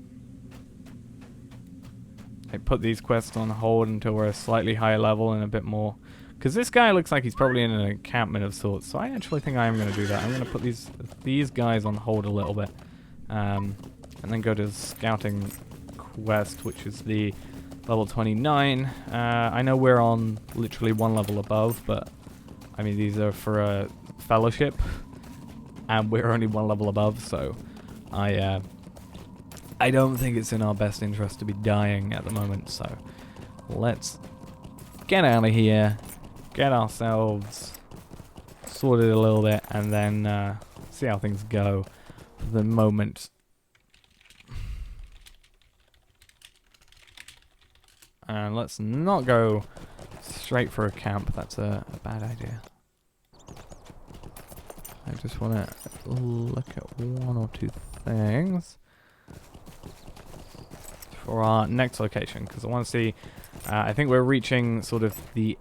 I put these quests on hold until we're a slightly higher level and a bit more. Because this guy looks like he's probably in an encampment of sorts, so I actually think I am going to do that. I'm going to put these guys on hold a little bit. And then go to the scouting quest, which is the level 29. I know we're on literally one level above, but I mean these are for a fellowship. And we're only one level above, so I don't think it's in our best interest to be dying at the moment, so let's get out of here, get ourselves sorted a little bit, and then see how things go for the moment. And let's not go straight for a camp, that's a bad idea. I just want to look at one or two things for our next location, because I want to see, I think we're reaching sort of the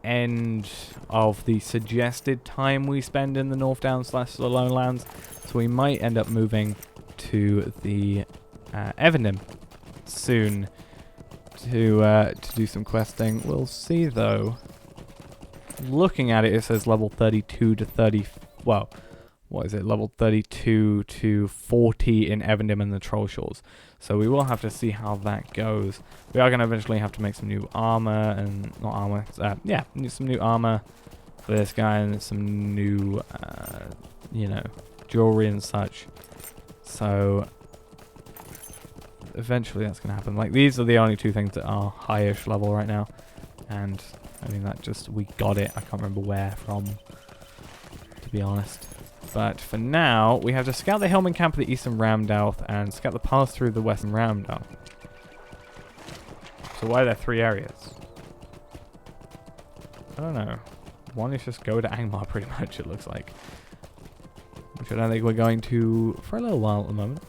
end of the suggested time we spend in the North Down / the Lowlands. So we might end up moving to the Evendim soon to do some questing. We'll see though. Looking at it, it says level 32 to 30. Well, what is it? Level 32 to 40 in Evendim and the Troll Shores. So we will have to see how that goes. We are going to eventually have to make some new armor and not armor. Yeah, some new armor for this guy and some new, you know, jewelry and such. So eventually that's going to happen. Like, these are the only two things that are highish level right now. And I mean, that just, we got it. I can't remember where from, to be honest. But for now, we have to scout the Hillman camp of the Eastern Ramdouth and scout the pass through the Western Ramdouth. So why are there 3 areas? I don't know. One is just go to Angmar, pretty much, it looks like. Which I don't think we're going to for a little while at the moment.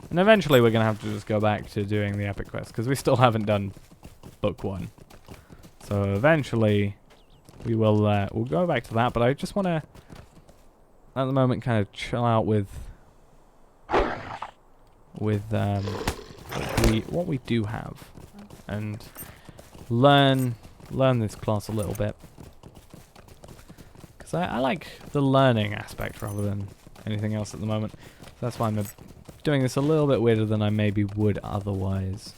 And eventually we're going to have to just go back to doing the epic quest, because we still haven't done book 1. So eventually we will we'll go back to that, but I just want to, at the moment, kind of chill out with what we do have, and learn this class a little bit, because I like the learning aspect rather than anything else at the moment. So that's why I'm doing this a little bit weirder than I maybe would otherwise.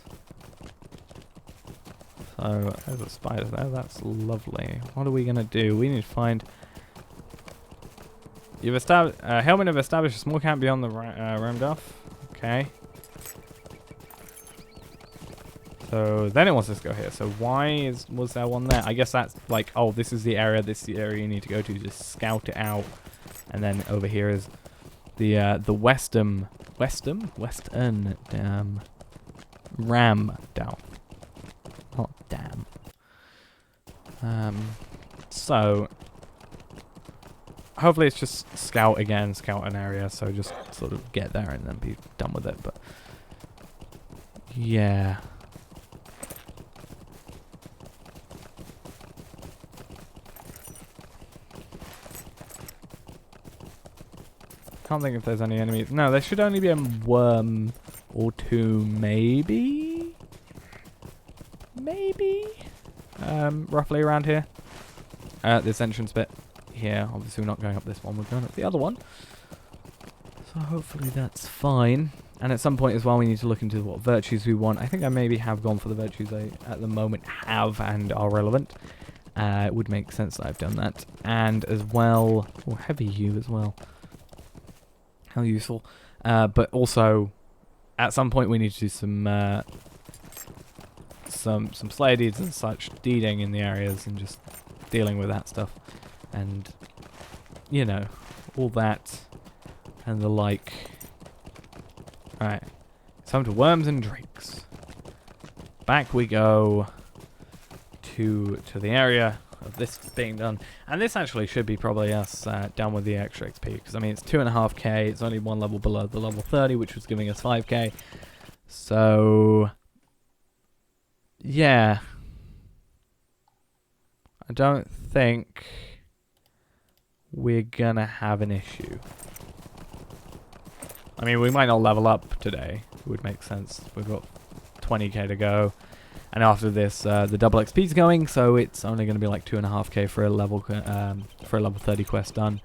So, there's a spider there, that's lovely. What are we going to do? We need to find... You've established... Hellmen have established a small camp beyond the Ramdouth. Okay. So, then it wants us to go here. So, why was there one there? I guess that's like, oh, this is the area you need to go to. Just scout it out. And then over here is the Western Ramdouth. Oh, damn. So, hopefully it's just scout an area, so just sort of get there and then be done with it, but yeah. Can't think if there's any enemies. No, there should only be a worm or 2, maybe? Roughly around here. This entrance bit here. Obviously we're not going up this one, we're going up the other one. So hopefully that's fine. And at some point as well we need to look into what virtues we want. I think I maybe have gone for the virtues I at the moment have and are relevant. It would make sense that I've done that. And as well, or heavy U as well. How useful. But also at some point we need to do some Slayer deeds and such, deeding in the areas and just dealing with that stuff, and you know, all that and the like. Alright, it's time to worms and drakes. Back we go to the area of this being done, and this actually should be probably us done with the extra XP, because I mean it's 2.5k, it's only 1 level below the level 30, which was giving us 5k. So yeah, I don't think we're gonna have an issue. I mean, we might not level up today. It would make sense. We've got 20k to go, and after this, the double XP's going, so it's only going to be like 2.5k for a level 30 quest done.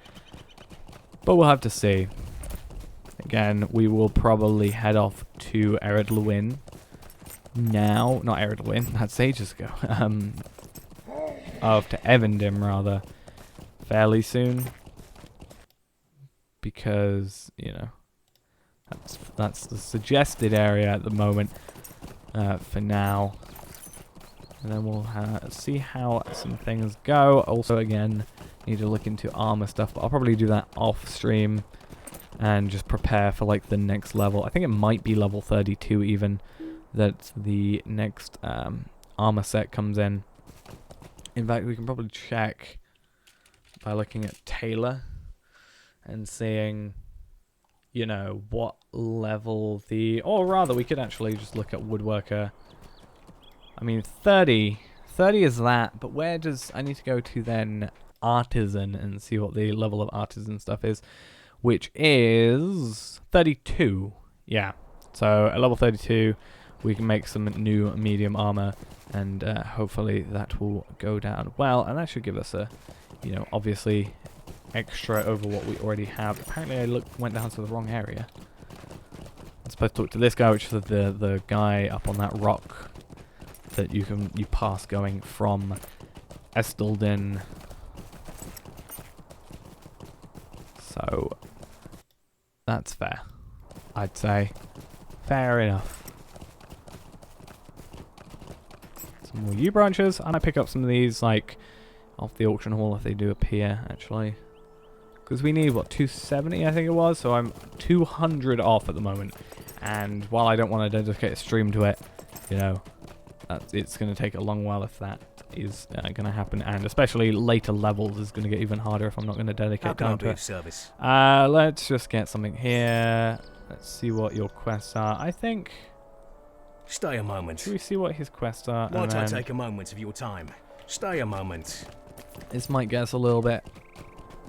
But we'll have to see. Again, we will probably head off to Ered Luin. Now, not Ered Luin, that's ages ago. Off to Evendim rather, fairly soon, because you know that's the suggested area at the moment for now, and then we'll see how some things go. Also, again, need to look into armor stuff, but I'll probably do that off stream and just prepare for like the next level. I think it might be level 32 even, that the next armor set comes in. In fact, we can probably check by looking at Taylor and seeing, you know, what level the... Or rather, we could actually just look at Woodworker I mean, 30 is that, but where does I need to go to then artisan and see what the level of artisan stuff is, which is 32. Yeah, so at level 32 we can make some new medium armor, and hopefully that will go down well, and that should give us a, you know, obviously extra over what we already have. Apparently I went down to the wrong area. I'm supposed to talk to this guy, which is the guy up on that rock that you pass going from Estelden. So that's fair, I'd say. Fair enough. Some more U branches. I might pick up some of these, like, off the auction hall if they do appear, actually. Because we need, what, 270 I think it was? So I'm 200 off at the moment. And while I don't want to dedicate a stream to it, you know, it's going to take a long while if that is going to happen. And especially later levels is going to get even harder if I'm not going to dedicate time to it. Service. Let's just get something here. Let's see what your quests are. I think... Stay a moment. Should we see what his quests are? Might I take a moment of your time? Stay a moment. This might get us a little bit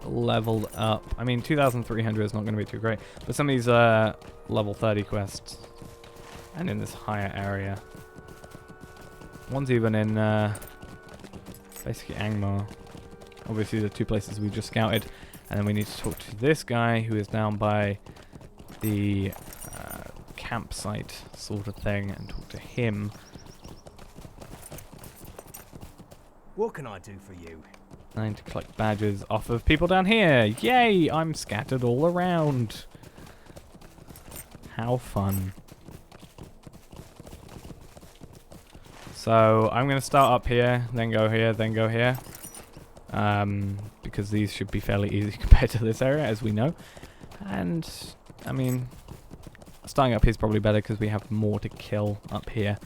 leveled up. I mean, 2,300 is not going to be too great. But some of these level 30 quests. And in this higher area. One's even in basically Angmar. Obviously the two places we just scouted. And then we need to talk to this guy who is down by the campsite sort of thing and talk to him. What can I do for you? I need to collect badges off of people down here. Yay! I'm scattered all around. How fun. So I'm going to start up here, then go here, then go here. Because these should be fairly easy compared to this area, as we know. And, I mean, starting up here is probably better because we have more to kill up here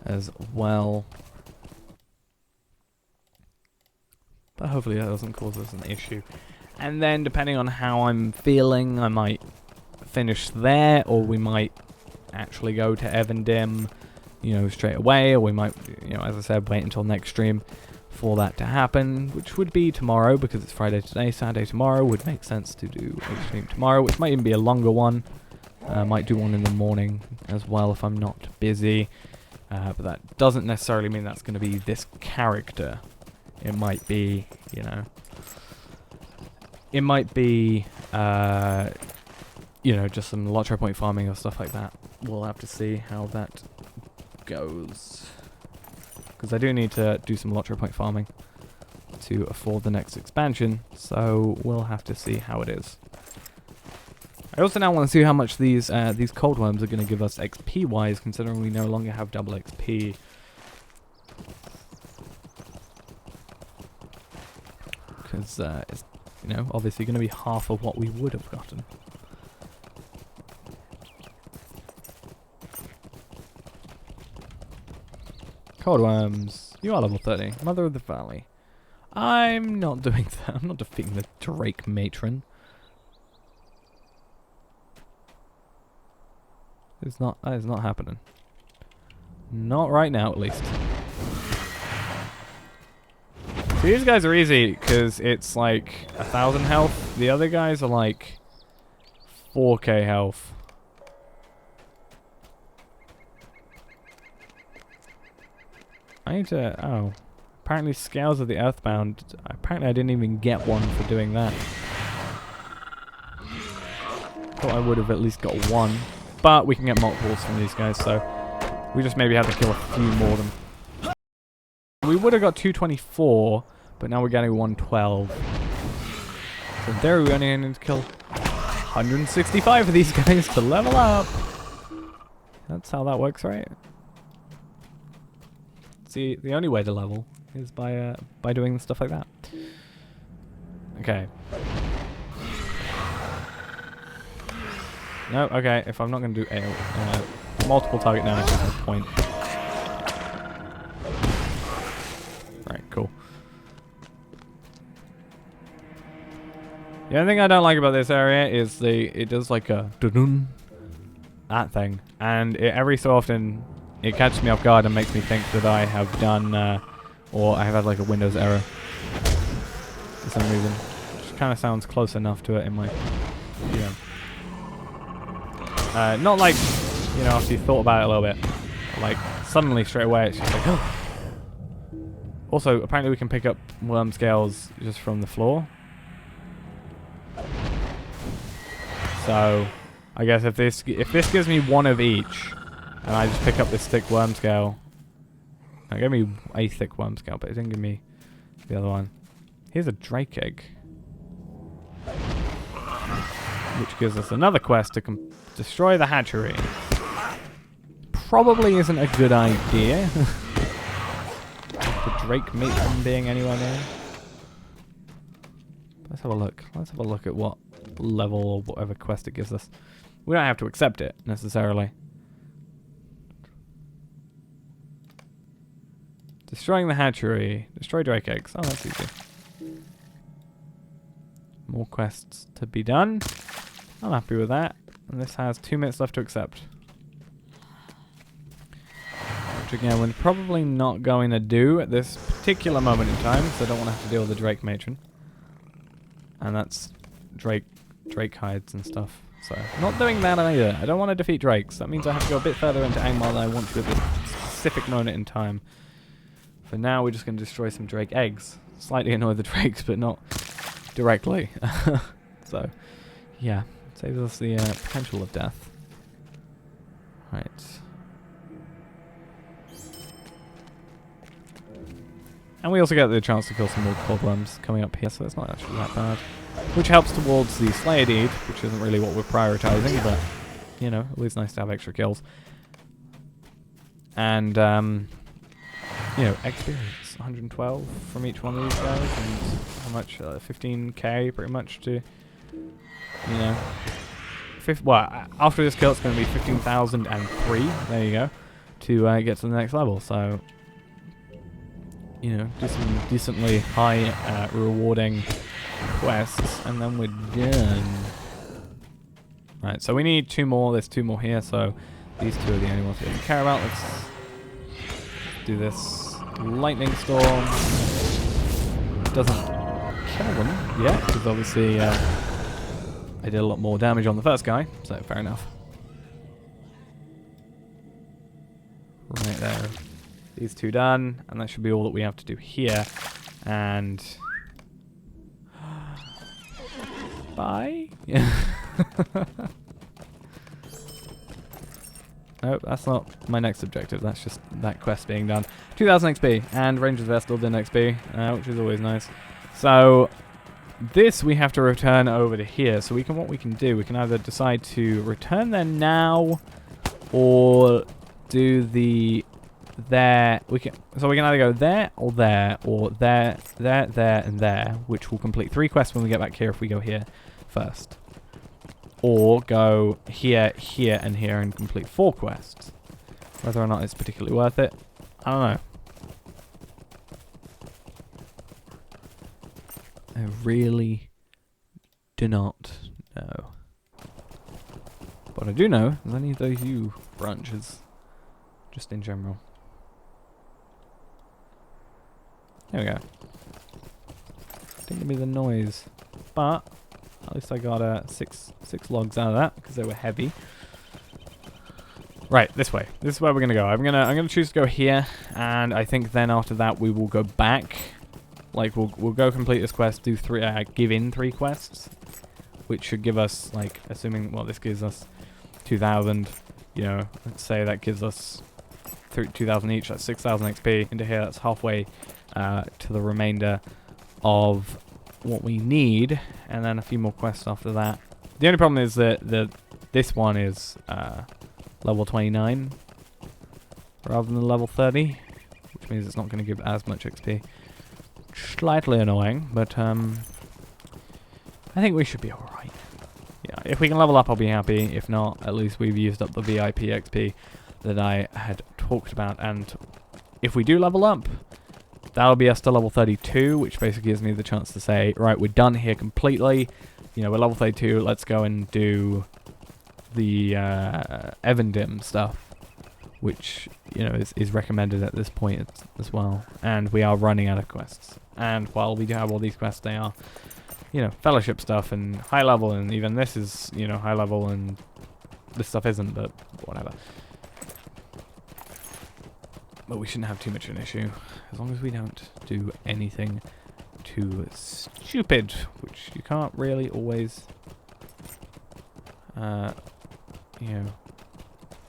as well. But hopefully that doesn't cause us an issue. And then, depending on how I'm feeling, I might finish there, or we might actually go to Evendim, you know, straight away, or we might, you know, as I said, wait until next stream for that to happen, which would be tomorrow, because it's Friday today. Saturday tomorrow would make sense to do a stream tomorrow, which might even be a longer one. Might do one in the morning as well if I'm not busy. But that doesn't necessarily mean that's going to be this character. It might be, you know, it might be, you know, just some Lotro point farming or stuff like that. We'll have to see how that goes. Because I do need to do some Lotro point farming to afford the next expansion. So we'll have to see how it is. I also now want to see how much these cold worms are going to give us XP wise, considering we no longer have double XP. Because it's, you know, obviously going to be half of what we would have gotten. Cold worms, you are level 30. Mother of the Valley. I'm not doing that. I'm not defeating the Drake Matron. That is not happening. Not right now, at least. So these guys are easy because it's like 1,000 health. The other guys are like 4k health. I need to... Oh. Apparently Scales of the Earthbound... Apparently I didn't even get one for doing that. Thought I would have at least got one. But we can get multiples from these guys, so... We just maybe have to kill a few more of them. We would have got 224, but now we're getting 112. So there we only need to kill 165 of these guys to level up. That's how that works, right? See, the only way to level is by doing stuff like that. Okay. No, okay, if I'm not going to do multiple target damage, there's no point. Right, cool. The only thing I don't like about this area is it does like a dun-dun, that thing, and it every so often it catches me off guard and makes me think that I have done, or I have had like a Windows error for some reason. Which kind of sounds close enough to it in my, not like, after you thought about it a little bit, like suddenly straight away it's just like, oh. Also, apparently we can pick up worm scales just from the floor. So, I guess if this gives me one of each, and I just pick up this thick worm scale, it gave me a thick worm scale, but it didn't give me the other one. Here's a drake egg, which gives us another quest to destroy the hatchery. Probably isn't a good idea. The drake matron being anywhere near. Let's have a look. Let's have a look at what level or whatever quest it gives us. We don't have to accept it necessarily. Destroying the hatchery. Destroy drake eggs. Oh, that's easy. More quests to be done. I'm happy with that. And this has 2 minutes left to accept. Which again, we're probably not going to do at this particular moment in time, because I don't want to have to deal with the drake matron. And that's drake hides and stuff. So, not doing that either. I don't want to defeat drakes. That means I have to go a bit further into Angmar than I want to at this specific moment in time. For now, we're just going to destroy some drake eggs. Slightly annoy the drakes, but not directly. So, yeah. Saves us the potential of death. Right. And we also get the chance to kill some more cobwebs coming up here, so it's not actually that bad. Which helps towards the Slayer deed, which isn't really what we're prioritizing, but, at least nice to have extra kills. And, experience. 112 from each one of these guys, and how much? 15k, pretty much, to, after this kill it's going to be 15,003, there you go, to get to the next level, so... do some decently high rewarding quests, and then we're done. Right, so we need 2 more. There's 2 more here, so these 2 are the only ones we have to care about. Let's do this. Lightning storm. Doesn't kill them yet, because obviously I did a lot more damage on the first guy, so fair enough. Right there. These 2 done, and that should be all that we have to do here. And... bye? Nope, that's not my next objective. That's just that quest being done. 2,000 XP, and Ranger's Vestal did an XP, which is always nice. So, this we have to return over to here. So what we can do, we can either decide to return there now, or do the... we can either go there, or there, and there, which will complete 3 quests when we get back here if we go here first. Or go here, here, and here and complete 4 quests. Whether or not it's particularly worth it, I don't know. I really do not know. But I do know there's any of those U branches, just in general. There we go. Didn't give me the noise, but at least I got 6 logs out of that because they were heavy. Right, this way. This is where we're gonna go. I'm gonna choose to go here, and I think then after that we will go back. Like we'll go complete this quest, do 3, give in 3 quests, which should give us, like, assuming, well, this gives us 2,000. Let's say that gives us 2,000 each. That's 6,000 XP into here. That's halfway to the remainder of what we need, and then a few more quests after that. The only problem is that this one is level 29 rather than level 30, which means it's not going to give as much XP. Slightly annoying, but I think we should be alright. Yeah, if we can level up, I'll be happy. If not, at least we've used up the VIP XP that I had talked about, and if we do level up, that'll be us to level 32, which basically gives me the chance to say, right, we're done here completely. We're level 32, let's go and do the Evendim stuff, which, you know, is recommended at this point as well. And we are running out of quests. And while we do have all these quests, they are, you know, fellowship stuff and high level, and even this is, you know, high level, and this stuff isn't, but whatever. But we shouldn't have too much of an issue, as long as we don't do anything too stupid, which you can't really always, you know,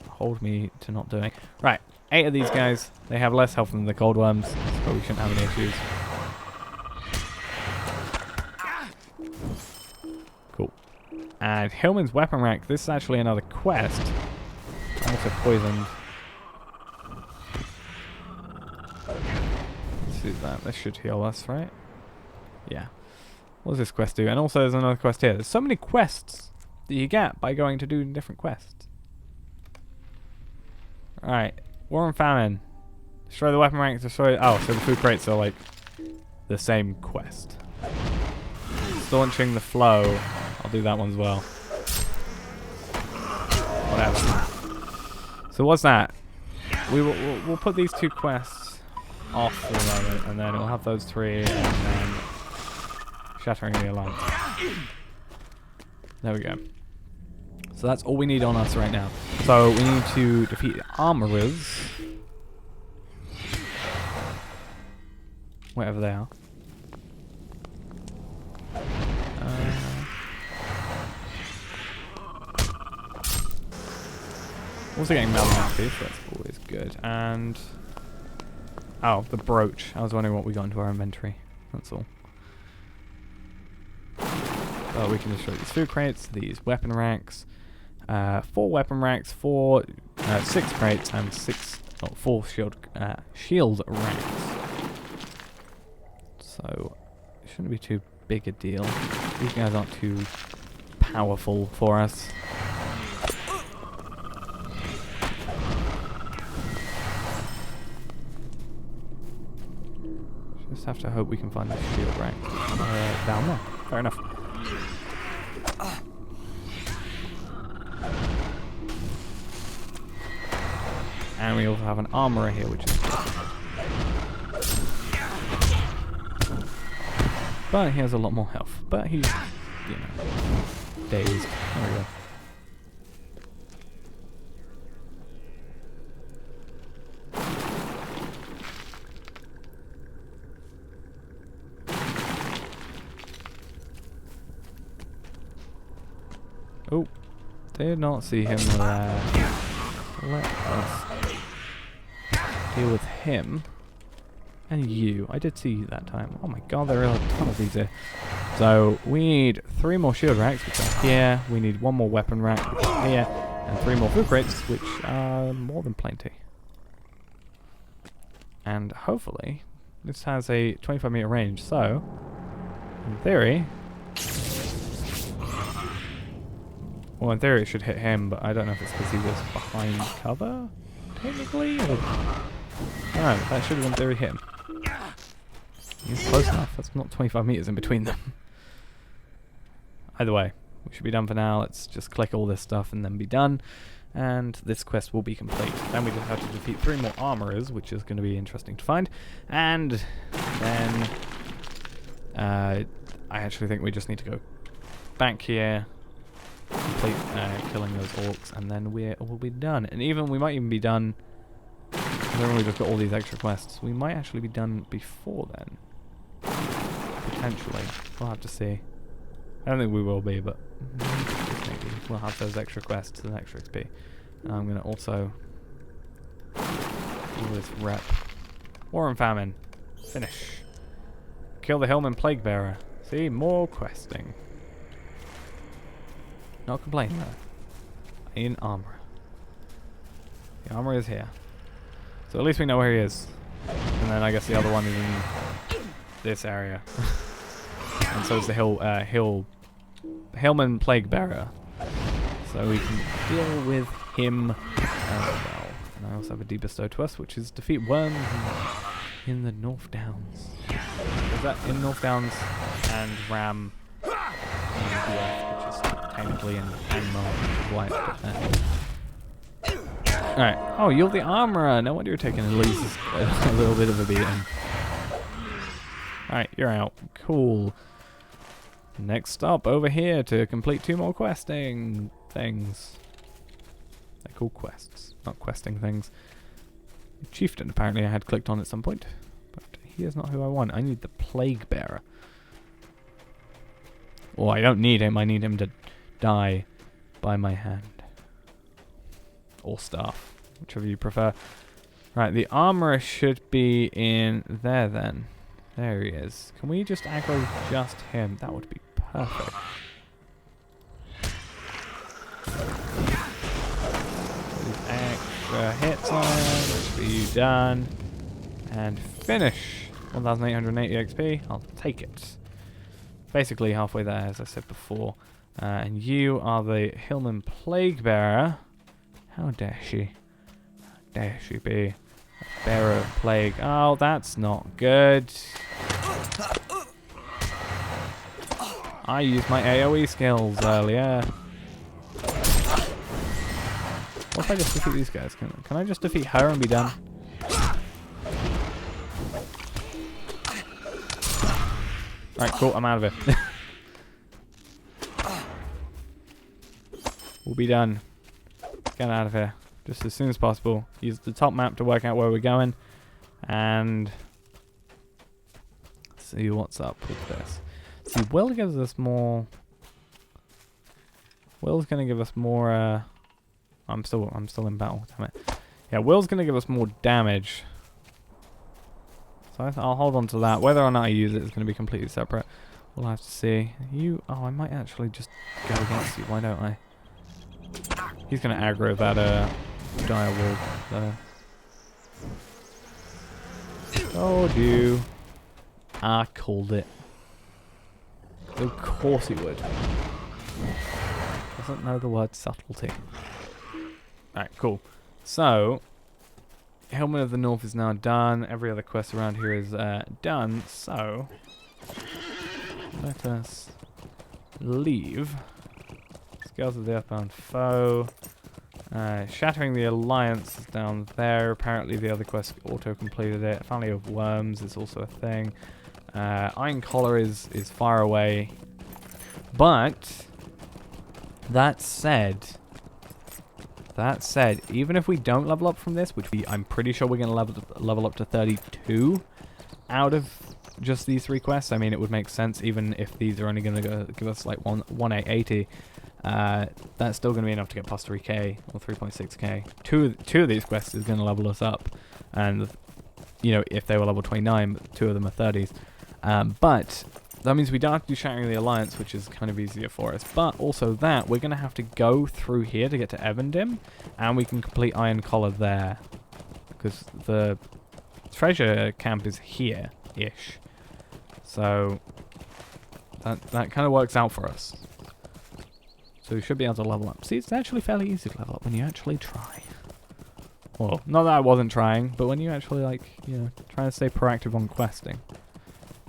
hold me to not doing. Right, 8 of these guys. They have less health than the cold worms, so we shouldn't have any issues. Cool. And Hillman's weapon rack. This is actually another quest. I'm also poisoned. Let's do that. This should heal us, right? Yeah. What does this quest do? And also there's another quest here. There's so many quests that you get by going to do different quests. Alright. War and Famine. Destroy the weapon rank. Destroy... Oh, so the food crates are like the same quest. Staunching the flow. I'll do that one as well. Whatever. So what's that? We'll put these 2 quests off for the moment, and then we'll have those 3, and then Shattering the Alarm. There we go. So that's all we need on us right now. So we need to defeat armorers, wherever they are. Also getting Malmouthie, so that's always good. And oh, the brooch. I was wondering what we got into our inventory. That's all. Oh, we can destroy these food crates, these weapon racks, 4 weapon racks, 6 crates, and 4 shield racks. So it shouldn't be too big a deal. These guys aren't too powerful for us. Just have to hope we can find the shield rack down there. Fair enough. And we also have an armorer here, which is good. But he has a lot more health. But he's, you know, dazed. There we go. Oh, did not see him there. Let us deal with him. And you. I did see you that time. Oh my god, there are a ton of these here. So, we need 3 more shield racks, which are here. We need 1 more weapon rack, which is here. And 3 more food crates, which are more than plenty. And hopefully, this has a 25-meter range. So, in theory... Well, in theory it should hit him, but I don't know if it's because he was behind cover, technically? Or... I don't know, that should have in theory hit him. He's close enough, that's not 25 meters in between them. Either way, we should be done for now. Let's just collect all this stuff and then be done. And this quest will be complete. Then we just have to defeat 3 more armorers, which is going to be interesting to find. And then I actually think we just need to go back here, complete killing those orcs, and then we'll be done. And even we might even be done. Then we just got all these extra quests. We might actually be done before then. Potentially. We'll have to see. I don't think we will be, but maybe we'll have those extra quests and extra XP. And I'm going to also do this rep. War and Famine. Finish. Kill the Hillman Plague Bearer. See, more questing. Not complaining though. I need an armor. The armor is here. So at least we know where he is. And then I guess the other one is in this area. And so is the Hillman Plague Bearer. So we can deal with him as well. And I also have a debestow to us, which is defeat worms in the North Downs. Is that in North Downs and Ram in the Dwarf, which is technically in Angmar, which is why it's put there. Alright. Oh, you're the armorer. No wonder you're taking at least a little bit of a beating. Alright, you're out. Cool. Next stop over here to complete 2 more questing things. They're called quests, not questing things. Chieftain, apparently I had clicked on at some point. But he is not who I want. I need the Plague Bearer. Well, I don't need him. I need him to die by my hand. Or staff, whichever you prefer. Right, the armorer should be in there then. There he is. Can we just aggro just him? That would be perfect. These extra hits on him, which be you done. And finish. 1,880 XP. I'll take it. Basically halfway there, as I said before. And you are the Hillman Plague Bearer. How dare she? How dare she be a bearer of plague? Oh, that's not good. I used my AoE skills earlier. What if I just defeat these guys? Can I just defeat her and be done? Right, cool, I'm out of it. We'll be done. Get out of here. Just as soon as possible. Use the top map to work out where we're going. And see what's up with this. See, Will gives us more... Will's gonna give us more, I'm still in battle, damn it. Yeah, Will's gonna give us more damage. So I'll hold on to that. Whether or not I use it is gonna be completely separate. We'll have to see. Oh, I might actually just go against you. Why don't I? He's gonna aggro that dire wolf there. Told you. I called it. Of course he would. Doesn't know the word subtlety. Alright, cool. So, Hillman of the North is now done. Every other quest around here is done. So, let us leave. Scales of the Earthbound Foe. Shattering the Alliance is down there. Apparently the other quest auto-completed it. Family of Worms is also a thing. Iron Collar is far away. But, that said, even if we don't level up from this, which I'm pretty sure we're going to level up to 32 out of just these 3 quests. I mean, it would make sense even if these are only going to give us like 1,880. That's still going to be enough to get plus 3k or 3.6k. Two of these quests is going to level us up, and you know, if they were level 29, 2 of them are 30s. But that means we don't have to do Shattering the Alliance, which is kind of easier for us. But also that we're going to have to go through here to get to Evandim, and we can complete Iron Collar there because the treasure camp is here-ish. So that kind of works out for us. So we should be able to level up. See, it's actually fairly easy to level up when you actually try. Well, not that I wasn't trying, but when you actually, like, you know, try to stay proactive on questing.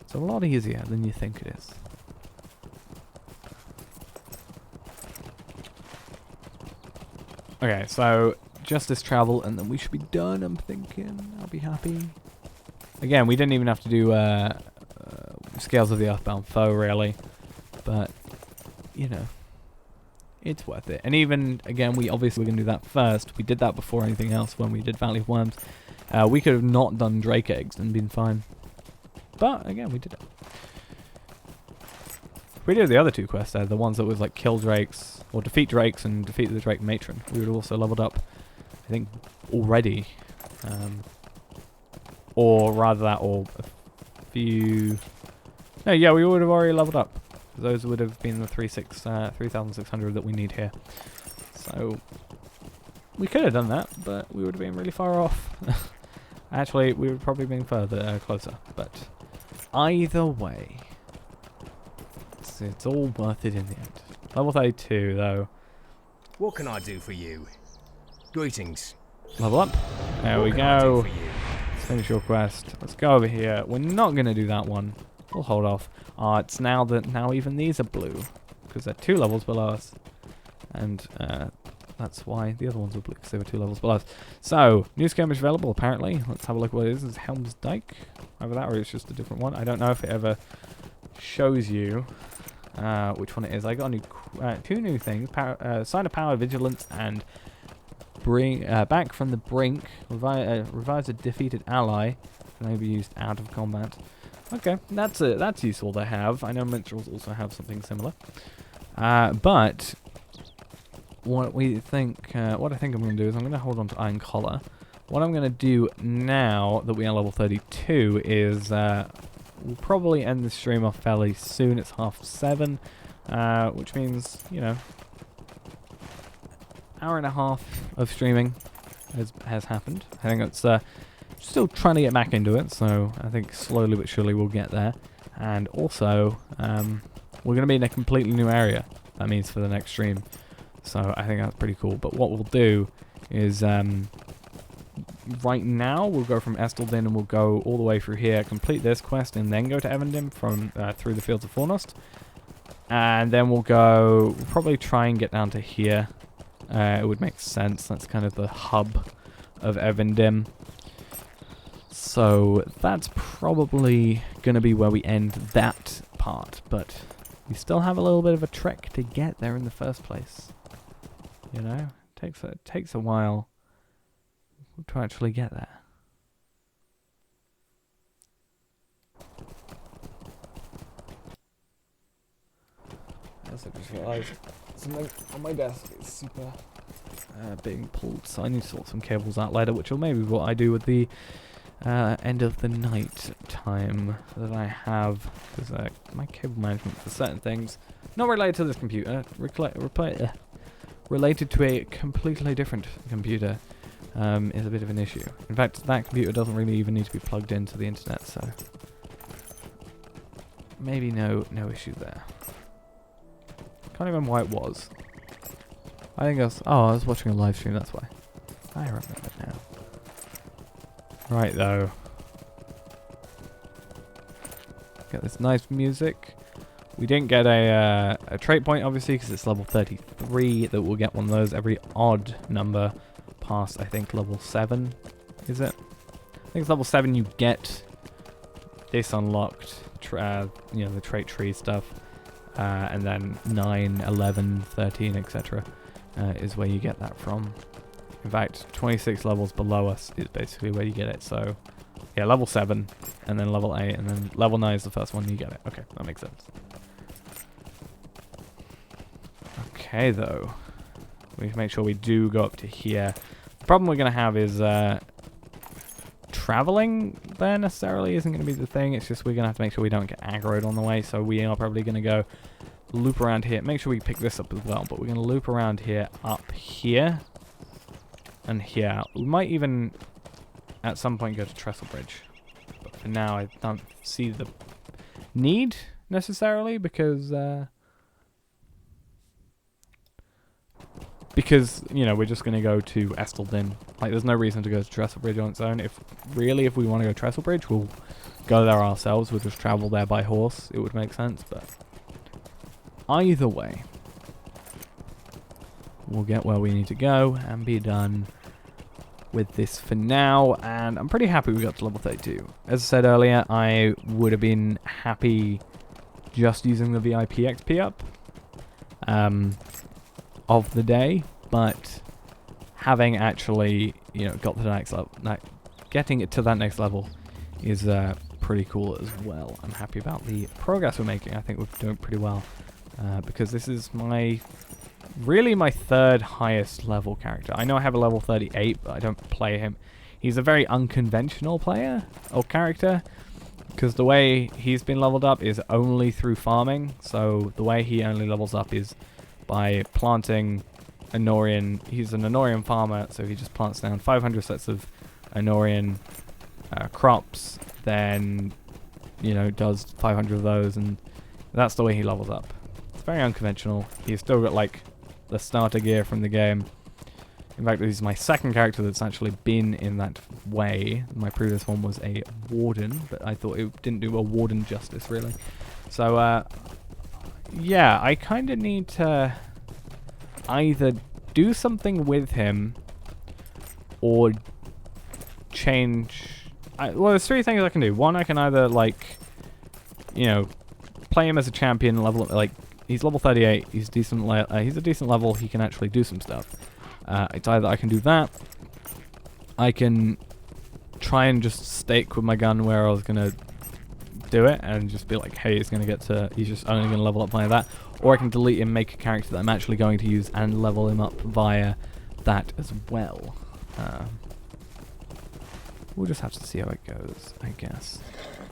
It's a lot easier than you think it is. Okay, so Justice Travel, and then we should be done, I'm thinking. I'll be happy. Again, we didn't even have to do Scales of the Earthbound Foe, really. But, you know, it's worth it. And even, again, we obviously were going to do that first. We did that before anything else when we did Valley of Worms. We could have not done Drake Eggs and been fine. But, again, we did it. If we did the other 2 quests there, the ones that was like kill drakes, or defeat drakes and defeat the Drake Matron, we would have also leveled up, I think, already. Or rather that, or a few... No, yeah, we would have already leveled up. Those would have been the 3,600 that we need here. So, we could have done that, but we would have been really far off. Actually, we would have probably been further closer. But either way, it's all worth it in the end. Level 32, though. What can I do for you? Greetings. Level up. There we What can I do go. for you? Let's finish your quest. Let's go over here. We're not going to do that one. We'll hold off. It's now that even these are blue, because they're 2 levels below us. And That's why the other ones were blue, because they were 2 levels below us. So, new skirmish available, apparently. Let's have a look what it is. It's Helm's Dyke. Either that or it's just a different one. I don't know if it ever shows you which one it is. I got a new 2 new things. Sign of Power, Vigilance, and Back from the Brink. Revives a defeated ally. Can only be used out of combat. Okay, that's useful to have. I know minstrels also have something similar. But what I think I'm going to do is I'm going to hold on to Iron Collar. What I'm going to do now that we are level 32 is we'll probably end the stream off fairly soon. It's 7:30, which means, you know, hour and a half of streaming has happened. I think it's still trying to get back into it, so I think slowly but surely we'll get there. And also, we're going to be in a completely new area. That means for the next stream. So I think that's pretty cool. But what we'll do is, right now we'll go from Estelden and we'll go all the way through here, complete this quest, and then go to Evendim from through the Fields of Fornost. And then we'll probably try and get down to here. It would make sense. That's kind of the hub of Evendim. So that's probably going to be where we end that part, but we still have a little bit of a trek to get there in the first place. You know, it takes a while to actually get there. Yes, I just realised something on my desk is super being pulled, so I need to sort some cables out later, which will maybe be what I do with the end of the night time that I have, because my cable management for certain things, not related to this computer, related to a completely different computer, is a bit of an issue. In fact, that computer doesn't really even need to be plugged into the internet, so maybe no issue there. Can't remember why it was. I think I was watching a live stream, that's why. I remember now. Right, though. Get this nice music. We didn't get a trait point, obviously, because it's level 33. That we'll get one of those every odd number past, I think, level 7. Is it? I think it's level 7 you get this unlocked, you know, the trait tree stuff. And then 9, 11, 13, etc. Is where you get that from. In fact, 26 levels below us is basically where you get it. So, yeah, level 7, and then level 8, and then level 9 is the first one you get it. Okay, that makes sense. Okay, though. We need to make sure we do go up to here. The problem we're going to have is traveling there necessarily isn't going to be the thing. It's just we're going to have to make sure we don't get aggroed on the way. So we are probably going to go loop around here. Make sure we pick this up as well. But we're going to loop around here, up here, and here. We might even at some point go to Trestle Bridge. But for now, I don't see the need necessarily because you know, we're just going to go to Estelden. Like, there's no reason to go to Trestle Bridge on its own. If we want to go to Trestle Bridge, we'll go there ourselves. We'll just travel there by horse. It would make sense, but either way, we'll get where we need to go and be done with this for now. And I'm pretty happy we got to level 32. As I said earlier, I would have been happy just using the VIP XP up of the day, but having actually, you know, got to the next level, getting it to that next level is pretty cool as well. I'm happy about the progress we're making. I think we're doing pretty well because this is really my third highest level character. I know I have a level 38, but I don't play him. He's a very unconventional player or character because the way he's been leveled up is only through farming. So the way he only levels up is by planting Anorian. He's an Anorian farmer, so he just plants down 500 sets of Anorian crops, then, you know, does 500 of those, and that's the way he levels up. It's very unconventional. He's still got, like, the starter gear from the game. In fact, he's my second character that's actually been in that way. My previous one was a warden, but I thought it didn't do a warden justice, really. So, yeah, I kind of need to either do something with him or change... well, there's 3 things I can do. One, I can either, like, you know, play him as a champion, level, like, he's level 38, he's decent. He's a decent level, he can actually do some stuff. It's either I can do that, I can try and just stake with my gun where I was gonna do it and just be like, hey, he's just only gonna level up via that, or I can delete him, make a character that I'm actually going to use and level him up via that as well. We'll just have to see how it goes, I guess.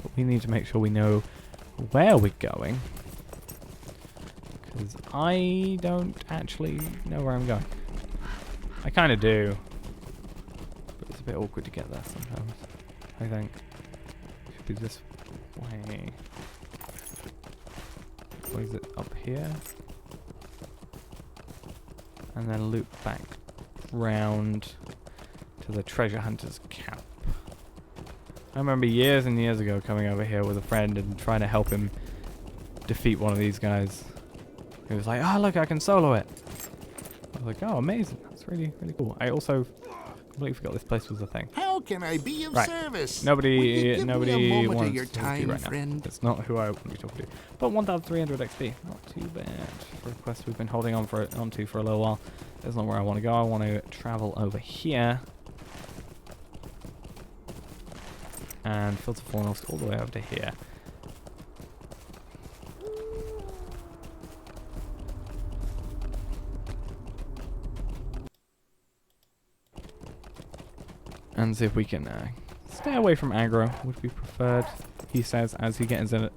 But we need to make sure we know where we're going, because I don't actually know where I'm going. I kind of do, but it's a bit awkward to get there sometimes, I think. Should be this way. Or is it up here? And then loop back round to the treasure hunter's camp. I remember years and years ago coming over here with a friend and trying to help him defeat one of these guys. He was like, oh look, I can solo it. I was like, oh amazing, that's really, really cool. I also completely forgot this place was a thing. How can I be of Right. service? Nobody Will you give me a moment wants of your to talk to time, you right now. friend? That's not who I want to be talking to. But 1,300 XP, not too bad for a quest we've been holding on to for a little while. That's not where I want to go. I want to travel over here and filter foremost all the way over to here. And see if we can stay away from aggro, would be preferred, he says, as he gets in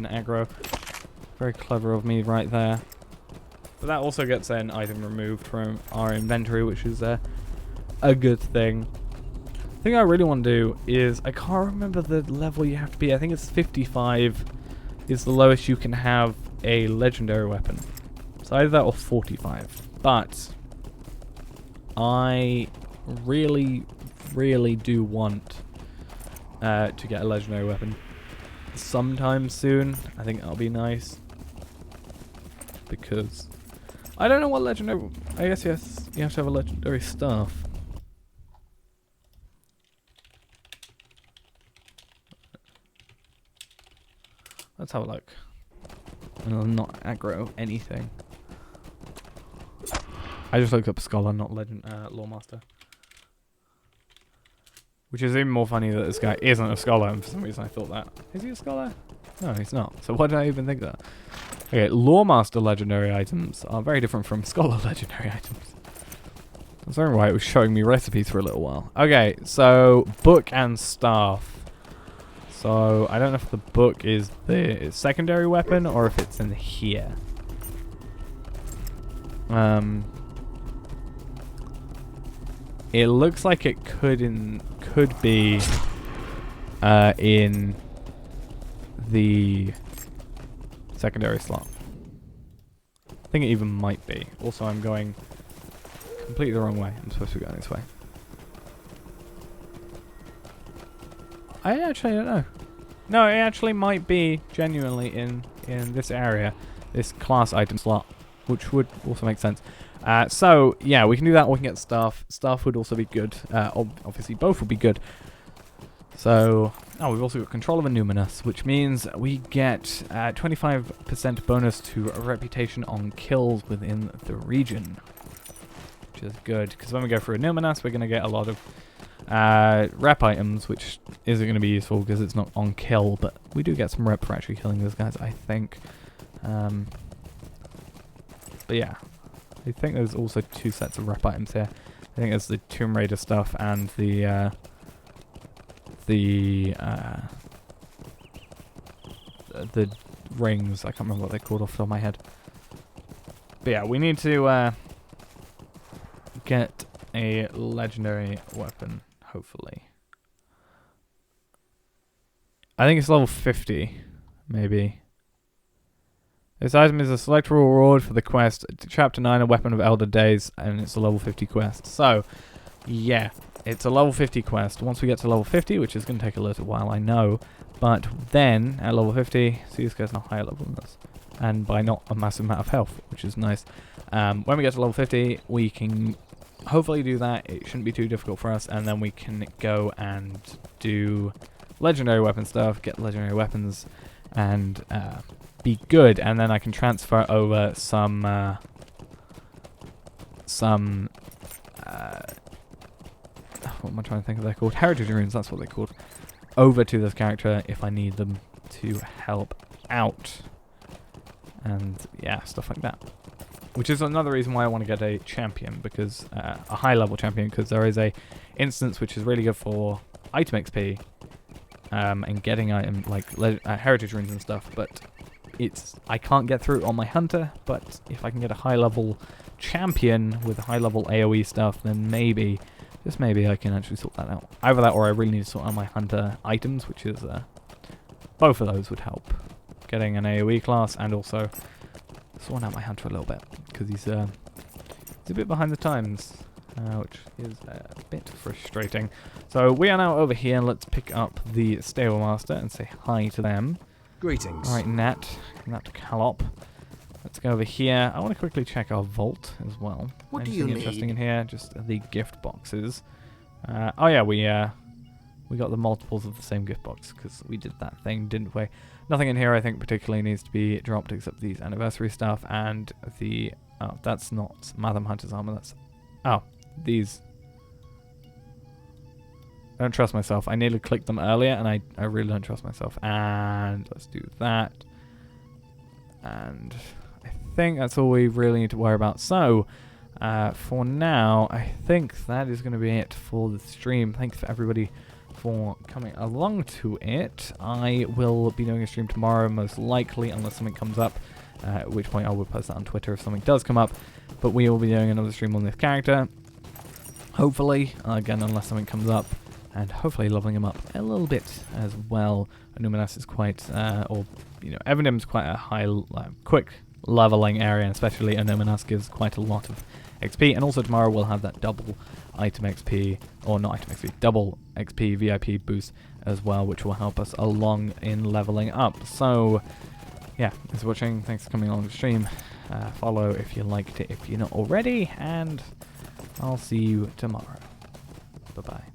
aggro. Very clever of me right there. But that also gets an item removed from our inventory, which is a good thing. The thing I really want to do is, I can't remember the level you have to be, I think it's 55 is the lowest you can have a legendary weapon. So either that or 45. But I really do want to get a legendary weapon sometime soon. I think that'll be nice, because I don't know what legendary... I guess yes, you have to have a legendary staff. Let's have a look. And I'll not aggro anything. I just looked up Scholar, not Lawmaster. Which is even more funny that this guy isn't a scholar, and for some reason I thought that. Is he a scholar? No, he's not. So why did I even think that? Okay, Lawmaster legendary items are very different from Scholar legendary items. I was wondering why it was showing me recipes for a little while. Okay, so book and staff. So I don't know if the book is the secondary weapon or if it's in here. It looks like it could be in the secondary slot. I think it even might be. Also, I'm going completely the wrong way. I'm supposed to be going this way. I actually don't know. No, it actually might be genuinely in this area, this class item slot, which would also make sense. So, yeah, we can do that, or we can get staff. Staff would also be good. Obviously, both would be good. So, we've also got control of a Numinous, which means we get 25% bonus to reputation on kills within the region. Which is good, because when we go through a Numinous, we're going to get a lot of rep items, which isn't going to be useful because it's not on kill, but we do get some rep for actually killing those guys, I think. But yeah. I think there's also 2 sets of rep items here. I think there's the Tomb Raider stuff and the rings. I can't remember what they're called off the top of my head. But yeah, we need to get a legendary weapon, hopefully. I think it's level 50, maybe. This item is a selectable reward for the quest, Chapter 9, a weapon of Elder Days, and it's a level 50 quest. So, yeah, it's a level 50 quest. Once we get to level 50, which is going to take a little while, I know, but then, at level 50, see, this guy's not higher level than this. and by not a massive amount of health, which is nice. When we get to level 50, we can hopefully do that. It shouldn't be too difficult for us, and then we can go and do legendary weapon stuff, get legendary weapons, and be good. And then I can transfer over some what am I trying to think of? They're called heritage runes. That's what they're called. Over to this character if I need them to help out, and yeah, stuff like that. Which is another reason why I want to get a champion, because a high level champion, because there is a instance which is really good for item XP and getting item like heritage runes and stuff. But I can't get through it on my hunter. But if I can get a high level champion with high level AOE stuff, then maybe, just maybe, I can actually sort that out. Either that, or I really need to sort out my hunter items, which is both of those would help. Getting an AOE class and also sorting out my hunter a little bit, because he's a bit behind the times, which is a bit frustrating. So we are now over here. Let's pick up the Stable Master and say hi to them. Greetings. Alright, Nat Callop. Let's go over here. I want to quickly check our vault as well. What do Anything you interesting need? in here? Just the gift boxes. Oh yeah, we got the multiples of the same gift box, because we did that thing, didn't we? Nothing in here I think particularly needs to be dropped except these anniversary stuff and the... Oh, that's not Madam Hunter's armor, that's... Oh, these... I don't trust myself. I nearly clicked them earlier and I really don't trust myself. And let's do that. And I think that's all we really need to worry about. So, for now, I think that is going to be it for the stream. Thanks for everybody for coming along to it. I will be doing a stream tomorrow, most likely, unless something comes up, at which point I will post that on Twitter if something does come up. But we will be doing another stream on this character, hopefully, again, unless something comes up, and hopefully leveling him up a little bit as well. Numinas is quite, Evanim's quite a high, quick leveling area, and especially Numinas gives quite a lot of XP, and also tomorrow we'll have that double item XP, or not item XP, double XP VIP boost as well, which will help us along in leveling up. So, yeah, thanks for watching, thanks for coming along the stream, follow if you liked it if you're not already, and I'll see you tomorrow. Bye-bye.